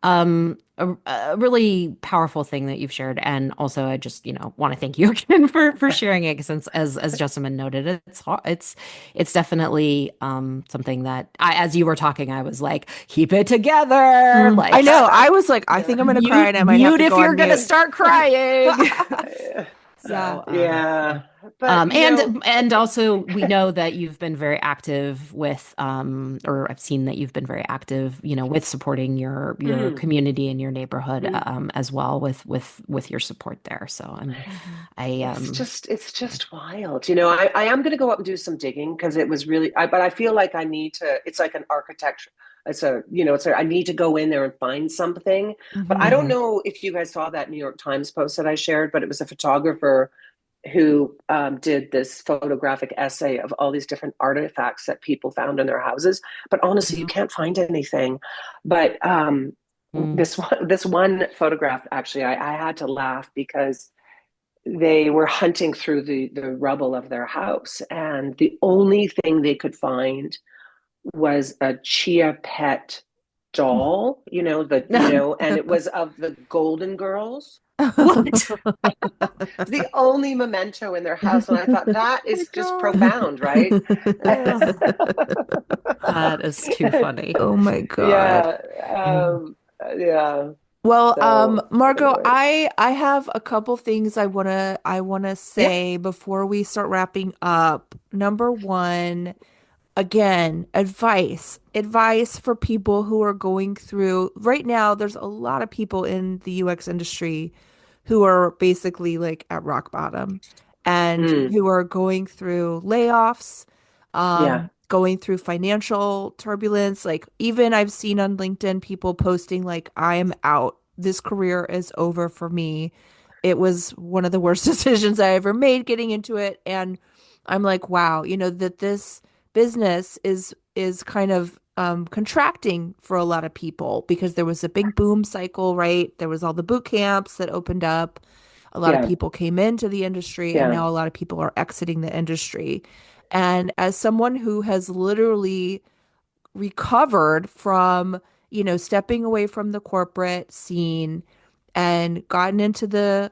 Speaker 1: a really powerful thing that you've shared. And also I just want to thank you again for sharing it, since as Jessamine noted, it's definitely something that as you were talking I was like, keep it together,
Speaker 2: I
Speaker 1: like
Speaker 2: know. I was like, I
Speaker 3: yeah.
Speaker 2: think I'm gonna cry and I might have
Speaker 1: mute
Speaker 2: to
Speaker 1: if
Speaker 2: go
Speaker 1: you're
Speaker 2: on
Speaker 1: gonna
Speaker 2: mute.
Speaker 1: start crying.
Speaker 2: Yeah.
Speaker 1: So,
Speaker 3: Yeah,
Speaker 1: yeah.
Speaker 3: but
Speaker 1: And also we know that you've been very active with, or I've seen that you've been very active, with supporting your
Speaker 3: mm,
Speaker 1: community and your neighborhood,
Speaker 3: mm.
Speaker 1: as well with your support there. So
Speaker 2: Mhm.
Speaker 1: I,
Speaker 3: It's just wild. I am going to go up and do some digging because it was really, but I feel like I need to, it's like an architecture. I need to go in there and find something. But I
Speaker 2: Mhm.
Speaker 3: don't
Speaker 1: Mhm.
Speaker 3: know if you guys saw that New York Times post that I shared, but it was a photographer who did this photographic essay of all these different artifacts that people found in their houses. But honestly, you
Speaker 1: Mhm.
Speaker 3: can't find anything. But
Speaker 1: Mm.
Speaker 3: this one photograph, actually, I had to laugh because they were hunting through the rubble of their house, and the only thing they could find was a Chia Pet doll, and it was of the Golden Girls.
Speaker 1: What?
Speaker 3: It's the only memento in their house, and I thought that
Speaker 2: Oh my
Speaker 3: is just
Speaker 2: God.
Speaker 3: profound, right?
Speaker 1: Ugh, that is too funny.
Speaker 2: Oh my God.
Speaker 3: Yeah,
Speaker 1: Mm.
Speaker 3: yeah.
Speaker 2: Well,
Speaker 3: So,
Speaker 2: Margot,
Speaker 3: anyways,
Speaker 2: I have a couple things I wanna
Speaker 3: yeah,
Speaker 2: say before we start wrapping up. Number one, again, advice for people who are going through right now. There's a lot of people in the UX industry who are basically like at rock bottom and
Speaker 3: mm,
Speaker 2: who are going through layoffs,
Speaker 3: yeah,
Speaker 2: going through financial turbulence. Like, even I've seen on LinkedIn people posting, like, I am out. This career is over for me. It was one of the worst decisions I ever made getting into it. And I'm like, wow, that this business is kind of contracting for a lot of people because there was a big boom cycle, right? There was all the boot camps that opened up. A lot of
Speaker 3: yeah,
Speaker 2: people came into the industry, and
Speaker 3: yeah,
Speaker 2: now a lot of people are exiting the industry. And as someone who has literally recovered from, stepping away from the corporate scene and gotten into the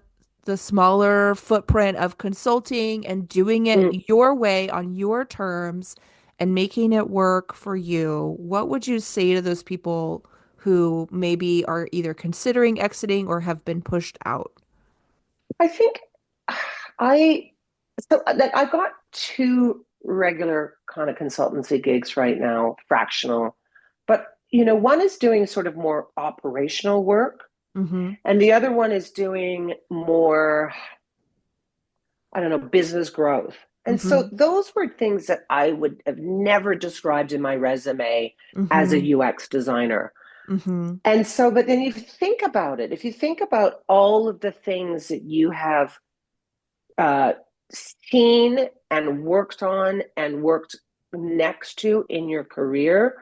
Speaker 2: smaller footprint of consulting and doing it
Speaker 3: mm.
Speaker 2: your way on your terms and making it work for you, what would you say to those people who maybe are either considering exiting or have been pushed out?
Speaker 3: I think I so like I've got two regular kind of consultancy gigs right now, fractional, but one is doing sort of more operational work,
Speaker 2: Mm-hmm.
Speaker 3: And the other one is doing more, I don't know, business growth. And
Speaker 2: Mm-hmm.
Speaker 3: so those were things that I would have never described in my resume as a
Speaker 2: Mm-hmm.
Speaker 3: UX designer.
Speaker 2: Mm-hmm.
Speaker 3: And so, but then you think about it, if you think about all of the things that you have uh, seen and worked on and worked next to in your career,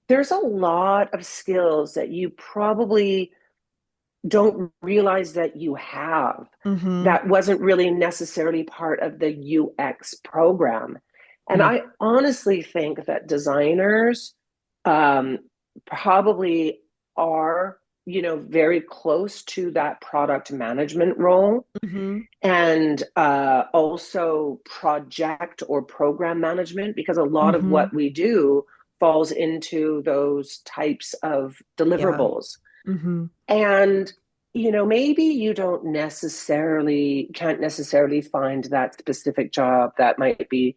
Speaker 3: there's a lot of skills that you probably don't realize that you have
Speaker 2: Mm-hmm.
Speaker 3: that wasn't really necessarily part of the UX program. And
Speaker 2: Mm.
Speaker 3: I honestly think that designers um, probably are, very close to that product management role
Speaker 2: Mm-hmm.
Speaker 3: and also project or program management, because a lot of
Speaker 2: Mm-hmm.
Speaker 3: what we do falls into those types of
Speaker 2: Yeah.
Speaker 3: deliverables.
Speaker 2: Mm-hmm.
Speaker 3: And, maybe you can't necessarily find that specific job that might be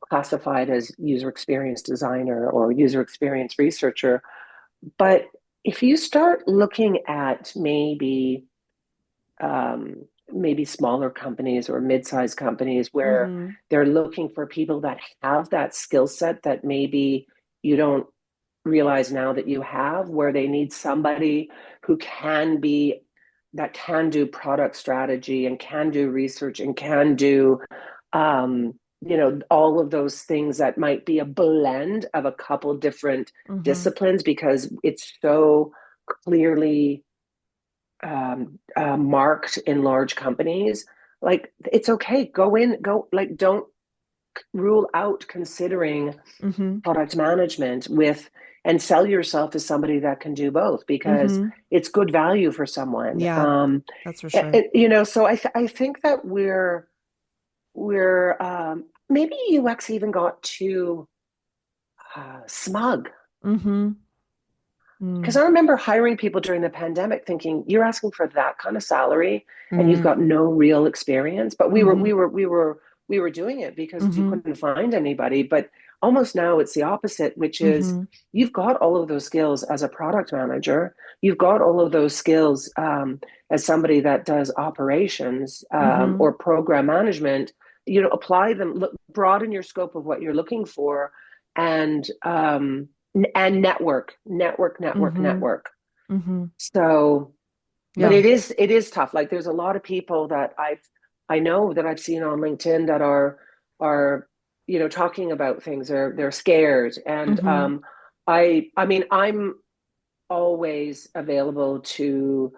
Speaker 3: classified as user experience designer or user experience researcher. But if you start looking at maybe smaller companies or mid-sized companies where
Speaker 2: Mm-hmm.
Speaker 3: they're looking for people that have that skill set that maybe you don't realize now that you have, where they need somebody who can do product strategy and can do research and can do all of those things that might be a blend of a couple different
Speaker 2: Mm-hmm.
Speaker 3: disciplines, because it's so clearly marked in large companies. Like, it's okay, go, like, don't rule out considering
Speaker 2: Mm-hmm.
Speaker 3: product management with and sell yourself as somebody that can do both, because
Speaker 2: Mm-hmm.
Speaker 3: it's good value for someone.
Speaker 2: Yeah, that's for sure.
Speaker 3: So I think that we're maybe UX even got too smug.
Speaker 2: Mm-hmm.
Speaker 3: Because
Speaker 2: Mm.
Speaker 3: I remember hiring people during the pandemic thinking, you're asking for that kind of salary and you've
Speaker 1: Mm,
Speaker 3: got no real experience. But we were
Speaker 2: Mm-hmm.
Speaker 3: we were we were we were doing it because you
Speaker 2: Mm-hmm.
Speaker 3: couldn't find anybody. But almost now it's the opposite, which is
Speaker 2: Mm-hmm.
Speaker 3: you've got all of those skills as a product manager. You've got all of those skills as somebody that does operations
Speaker 2: Mm-hmm.
Speaker 3: or program management. Apply them, broaden your scope of what you're looking for, and
Speaker 2: Mm-hmm.
Speaker 3: network.
Speaker 2: Mm-hmm.
Speaker 3: So, but
Speaker 2: Yeah.
Speaker 3: it is tough. Like, there's a lot of people that I know that I've seen on LinkedIn that are talking about things. They're scared, and
Speaker 2: Mm-hmm.
Speaker 3: I mean, I'm always available to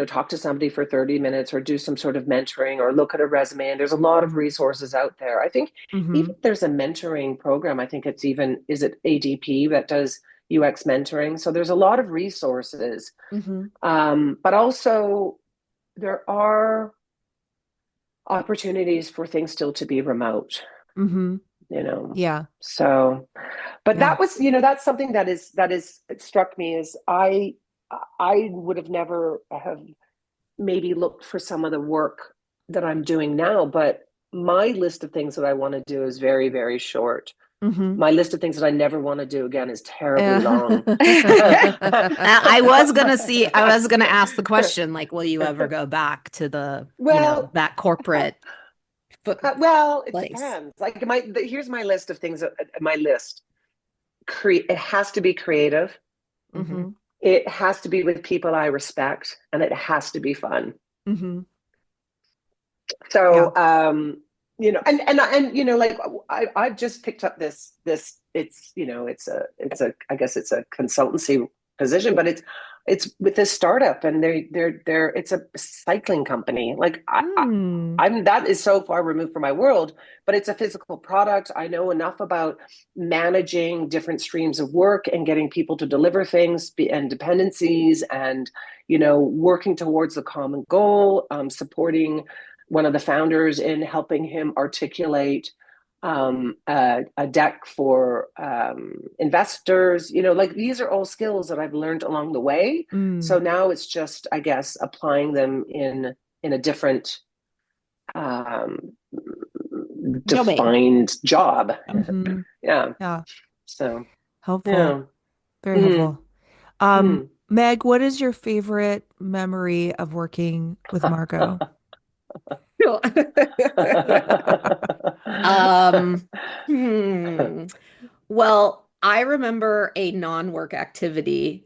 Speaker 3: talk to somebody for 30 minutes or do some sort of mentoring or look at a resume, and there's a lot of resources out there. I think
Speaker 2: Mm-hmm.
Speaker 3: even if there's a mentoring program, I think it's even, is it ADP that does UX mentoring? So there's a lot of resources,
Speaker 2: Mm-hmm.
Speaker 3: but also there are opportunities for things still to be remote,
Speaker 2: Mm-hmm.
Speaker 3: you know
Speaker 2: Yeah.
Speaker 3: so but
Speaker 2: Yeah.
Speaker 3: that was, that's something that is it struck me, is I would have never have maybe looked for some of the work that I'm doing now, but my list of things that I want to do is very, very short.
Speaker 2: Mm-hmm.
Speaker 3: My list of things that I never want to do again is terribly long.
Speaker 1: I was gonna ask the question, like, will you ever go back to
Speaker 3: Well,
Speaker 1: that corporate foot
Speaker 3: well, it
Speaker 1: place?
Speaker 3: depends. Like, here's my list of things. My list. It has to be creative.
Speaker 1: Hmm.
Speaker 2: Mm-hmm.
Speaker 3: It has to be with people I respect, and it has to be fun.
Speaker 2: Mm-hmm. Yeah.
Speaker 3: So, and like, I've just picked up this. It's a I guess it's a consultancy position, but it's with this startup, and they're it's a cycling company. Like,
Speaker 2: Mm.
Speaker 3: I'm that is so far removed from my world, but it's a physical product. I know enough about managing different streams of work and getting people to deliver things and dependencies, and working towards the common goal, supporting one of the founders in helping him articulate a deck for investors. Like, these are all skills that I've learned along the way.
Speaker 2: Mm.
Speaker 3: So now it's just, I guess, applying them in a different um,
Speaker 1: Domain.
Speaker 3: defined job.
Speaker 2: Mm-hmm.
Speaker 3: Yeah.
Speaker 2: Yeah.
Speaker 3: So,
Speaker 2: Helpful.
Speaker 3: yeah.
Speaker 2: Very
Speaker 3: Mm,
Speaker 2: helpful.
Speaker 3: mm.
Speaker 2: Meg, what is your favorite memory of working with Margot?
Speaker 1: Um, hmm. Well, I remember a non-work activity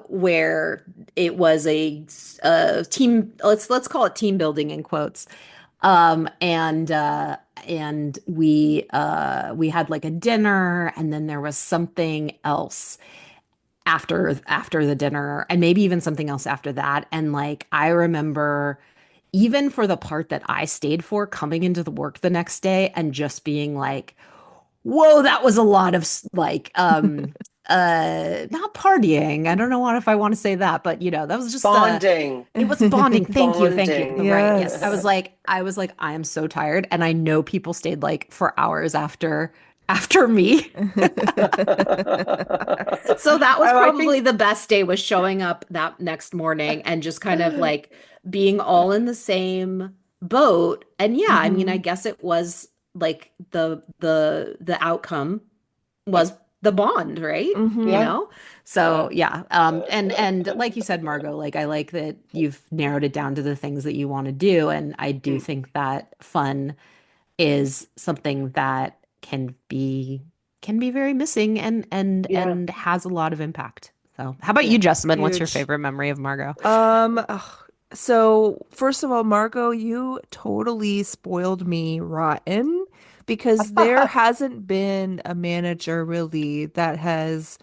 Speaker 1: where it was a team, let's call it team building in quotes. And we had like a dinner, and then there was something else after the dinner, and maybe even something else after that. And like I remember, even for the part that I stayed for, coming into the work the next day and just being like, whoa, that was a lot of like not partying. I don't know what if I want to say that, but that was just
Speaker 3: Bonding.
Speaker 1: it was bonding. Thank you. Thank you. The
Speaker 3: Bonding.
Speaker 1: right. Yes. I
Speaker 2: Yes.
Speaker 1: was like, I am so tired. And I know people stayed like for hours after me. So that was
Speaker 3: I
Speaker 1: probably
Speaker 3: think.
Speaker 1: the best day, was showing up that next morning and just kind of like being all in the same boat. And yeah, I mean, I
Speaker 2: Hmm.
Speaker 1: guess it was like the outcome was the bond, right? You
Speaker 2: Hmm.
Speaker 3: Yeah.
Speaker 1: know? So
Speaker 3: Yeah.
Speaker 1: yeah. And like you said, Margot, like I like that you've narrowed it down to the things that you want to do. And I do
Speaker 3: Mm.
Speaker 1: think that fun is something that can be very missing
Speaker 3: Yeah.
Speaker 1: and has a lot of impact. So, how about you,
Speaker 3: Yeah.
Speaker 1: Jessamine? What's your
Speaker 2: Huge.
Speaker 1: favorite memory of Margot?
Speaker 2: So first of all, Margot, you totally spoiled me rotten because there hasn't been a manager really that has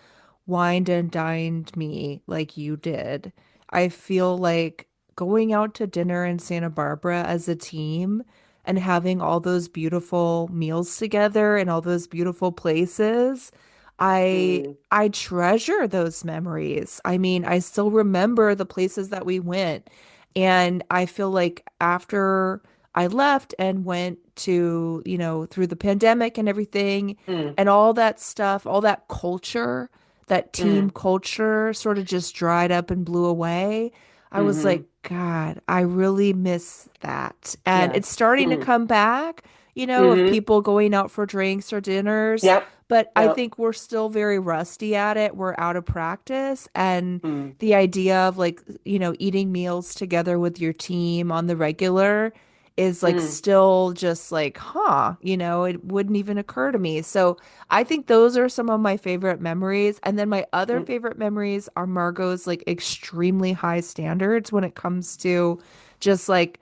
Speaker 2: wined and dined me like you did. I feel like going out to dinner in Santa Barbara as a team and having all those beautiful meals together and all those beautiful places, I
Speaker 3: Mm,
Speaker 2: I treasure those memories. I mean, I still remember the places that we went. And I feel like after I left and went to, through the pandemic and everything
Speaker 3: mm,
Speaker 2: and all that stuff, all that culture, that team
Speaker 3: mm,
Speaker 2: culture sort of just dried up and blew away. I was
Speaker 3: mm-hmm.
Speaker 2: like, God, I really miss that. And
Speaker 1: Yeah.
Speaker 2: it's starting to
Speaker 3: Mm,
Speaker 2: come back, of
Speaker 3: mm-hmm.
Speaker 2: people going out for drinks or dinners.
Speaker 3: Yep.
Speaker 2: But I
Speaker 3: Yep.
Speaker 2: think we're still very rusty at it. We're out of practice. And
Speaker 3: Mm,
Speaker 2: the idea of like, eating meals together with your team on the regular is like
Speaker 3: mm,
Speaker 2: still just like, it wouldn't even occur to me. So I think those are some of my favorite memories. And then my other
Speaker 3: mm.
Speaker 2: favorite memories are Margot's like extremely high standards when it comes to just like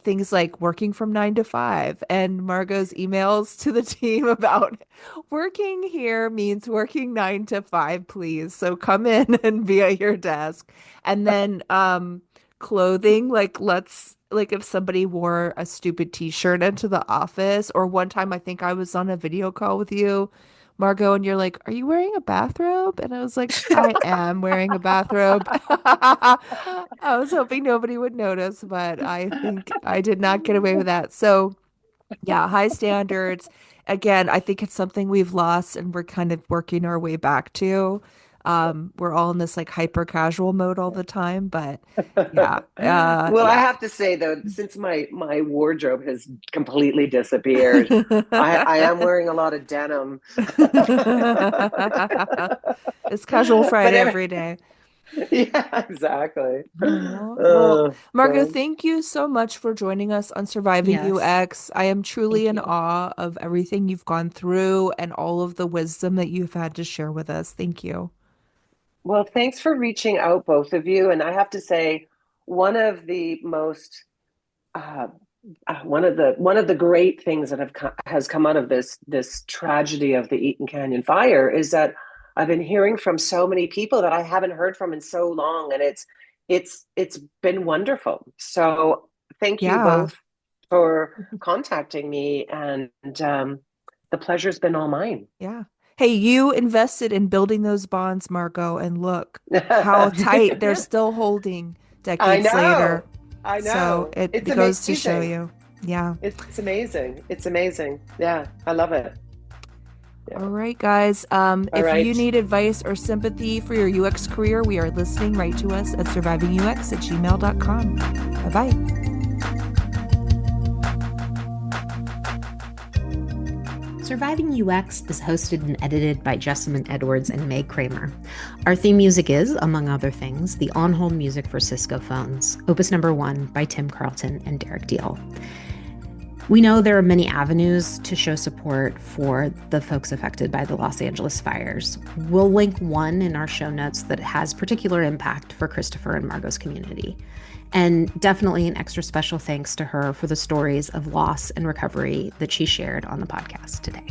Speaker 2: things like working from 9 to 5 and Margot's emails to the team about working here means working 9 to 5, please. So come in and be at your desk. And then clothing, like like if somebody wore a stupid t-shirt into the office, or one time I think I was on a video call with you, Margot, and you're like, "Are you wearing a bathrobe?" And I was like, "I am wearing a bathrobe." I was hoping nobody would notice, but I think I did not get away with that. So yeah, high standards. Again, I think it's something we've lost and we're kind of working our way back to. We're all in this like hyper casual mode all the time, but yeah,
Speaker 3: Well, I
Speaker 2: yeah.
Speaker 3: have to say though, since my wardrobe has completely disappeared, I am wearing a lot of denim.
Speaker 2: It's casual
Speaker 3: But
Speaker 2: Friday every day.
Speaker 3: yeah, exactly.
Speaker 2: Oh, well, Margot,
Speaker 3: God.
Speaker 2: thank you so much for joining us on Surviving
Speaker 1: Yes.
Speaker 2: UX. I am truly
Speaker 1: Thank
Speaker 2: in
Speaker 1: you.
Speaker 2: awe of everything you've gone through and all of the wisdom that you've had to share with us. Thank you.
Speaker 3: Well, thanks for reaching out, both of you. And I have to say, one of the most uh, one of the great things that has come out of this tragedy of the Eaton Canyon fire is that I've been hearing from so many people that I haven't heard from in so long, and it's been wonderful. So thank you
Speaker 2: Yeah.
Speaker 3: both for contacting me, and the pleasure's been all mine.
Speaker 2: Yeah. Hey, you invested in building those bonds, Margot, and look how tight they're still holding
Speaker 3: I
Speaker 2: decades later.
Speaker 3: know, I
Speaker 2: So
Speaker 3: know.
Speaker 2: it
Speaker 3: It's
Speaker 2: goes to show
Speaker 3: amazing.
Speaker 2: you. Yeah.
Speaker 3: It's amazing. It's amazing. Yeah, I love it.
Speaker 2: All
Speaker 3: Yeah.
Speaker 2: right, guys.
Speaker 3: All
Speaker 2: If you
Speaker 3: right.
Speaker 2: need advice or sympathy for your UX career, we are listening. Write to us at survivingux@gmail.com. Bye bye.
Speaker 1: Surviving UX is hosted and edited by Jessamine Edwards and Meg Kramer. Our theme music is, among other things, the on-hold music for Cisco phones, Opus Number 1 by Tim Carlton and Derek Deal. We know there are many avenues to show support for the folks affected by the Los Angeles fires. We'll link one in our show notes that has particular impact for Christopher and Margot's community. And definitely an extra special thanks to her for the stories of loss and recovery that she shared on the podcast today.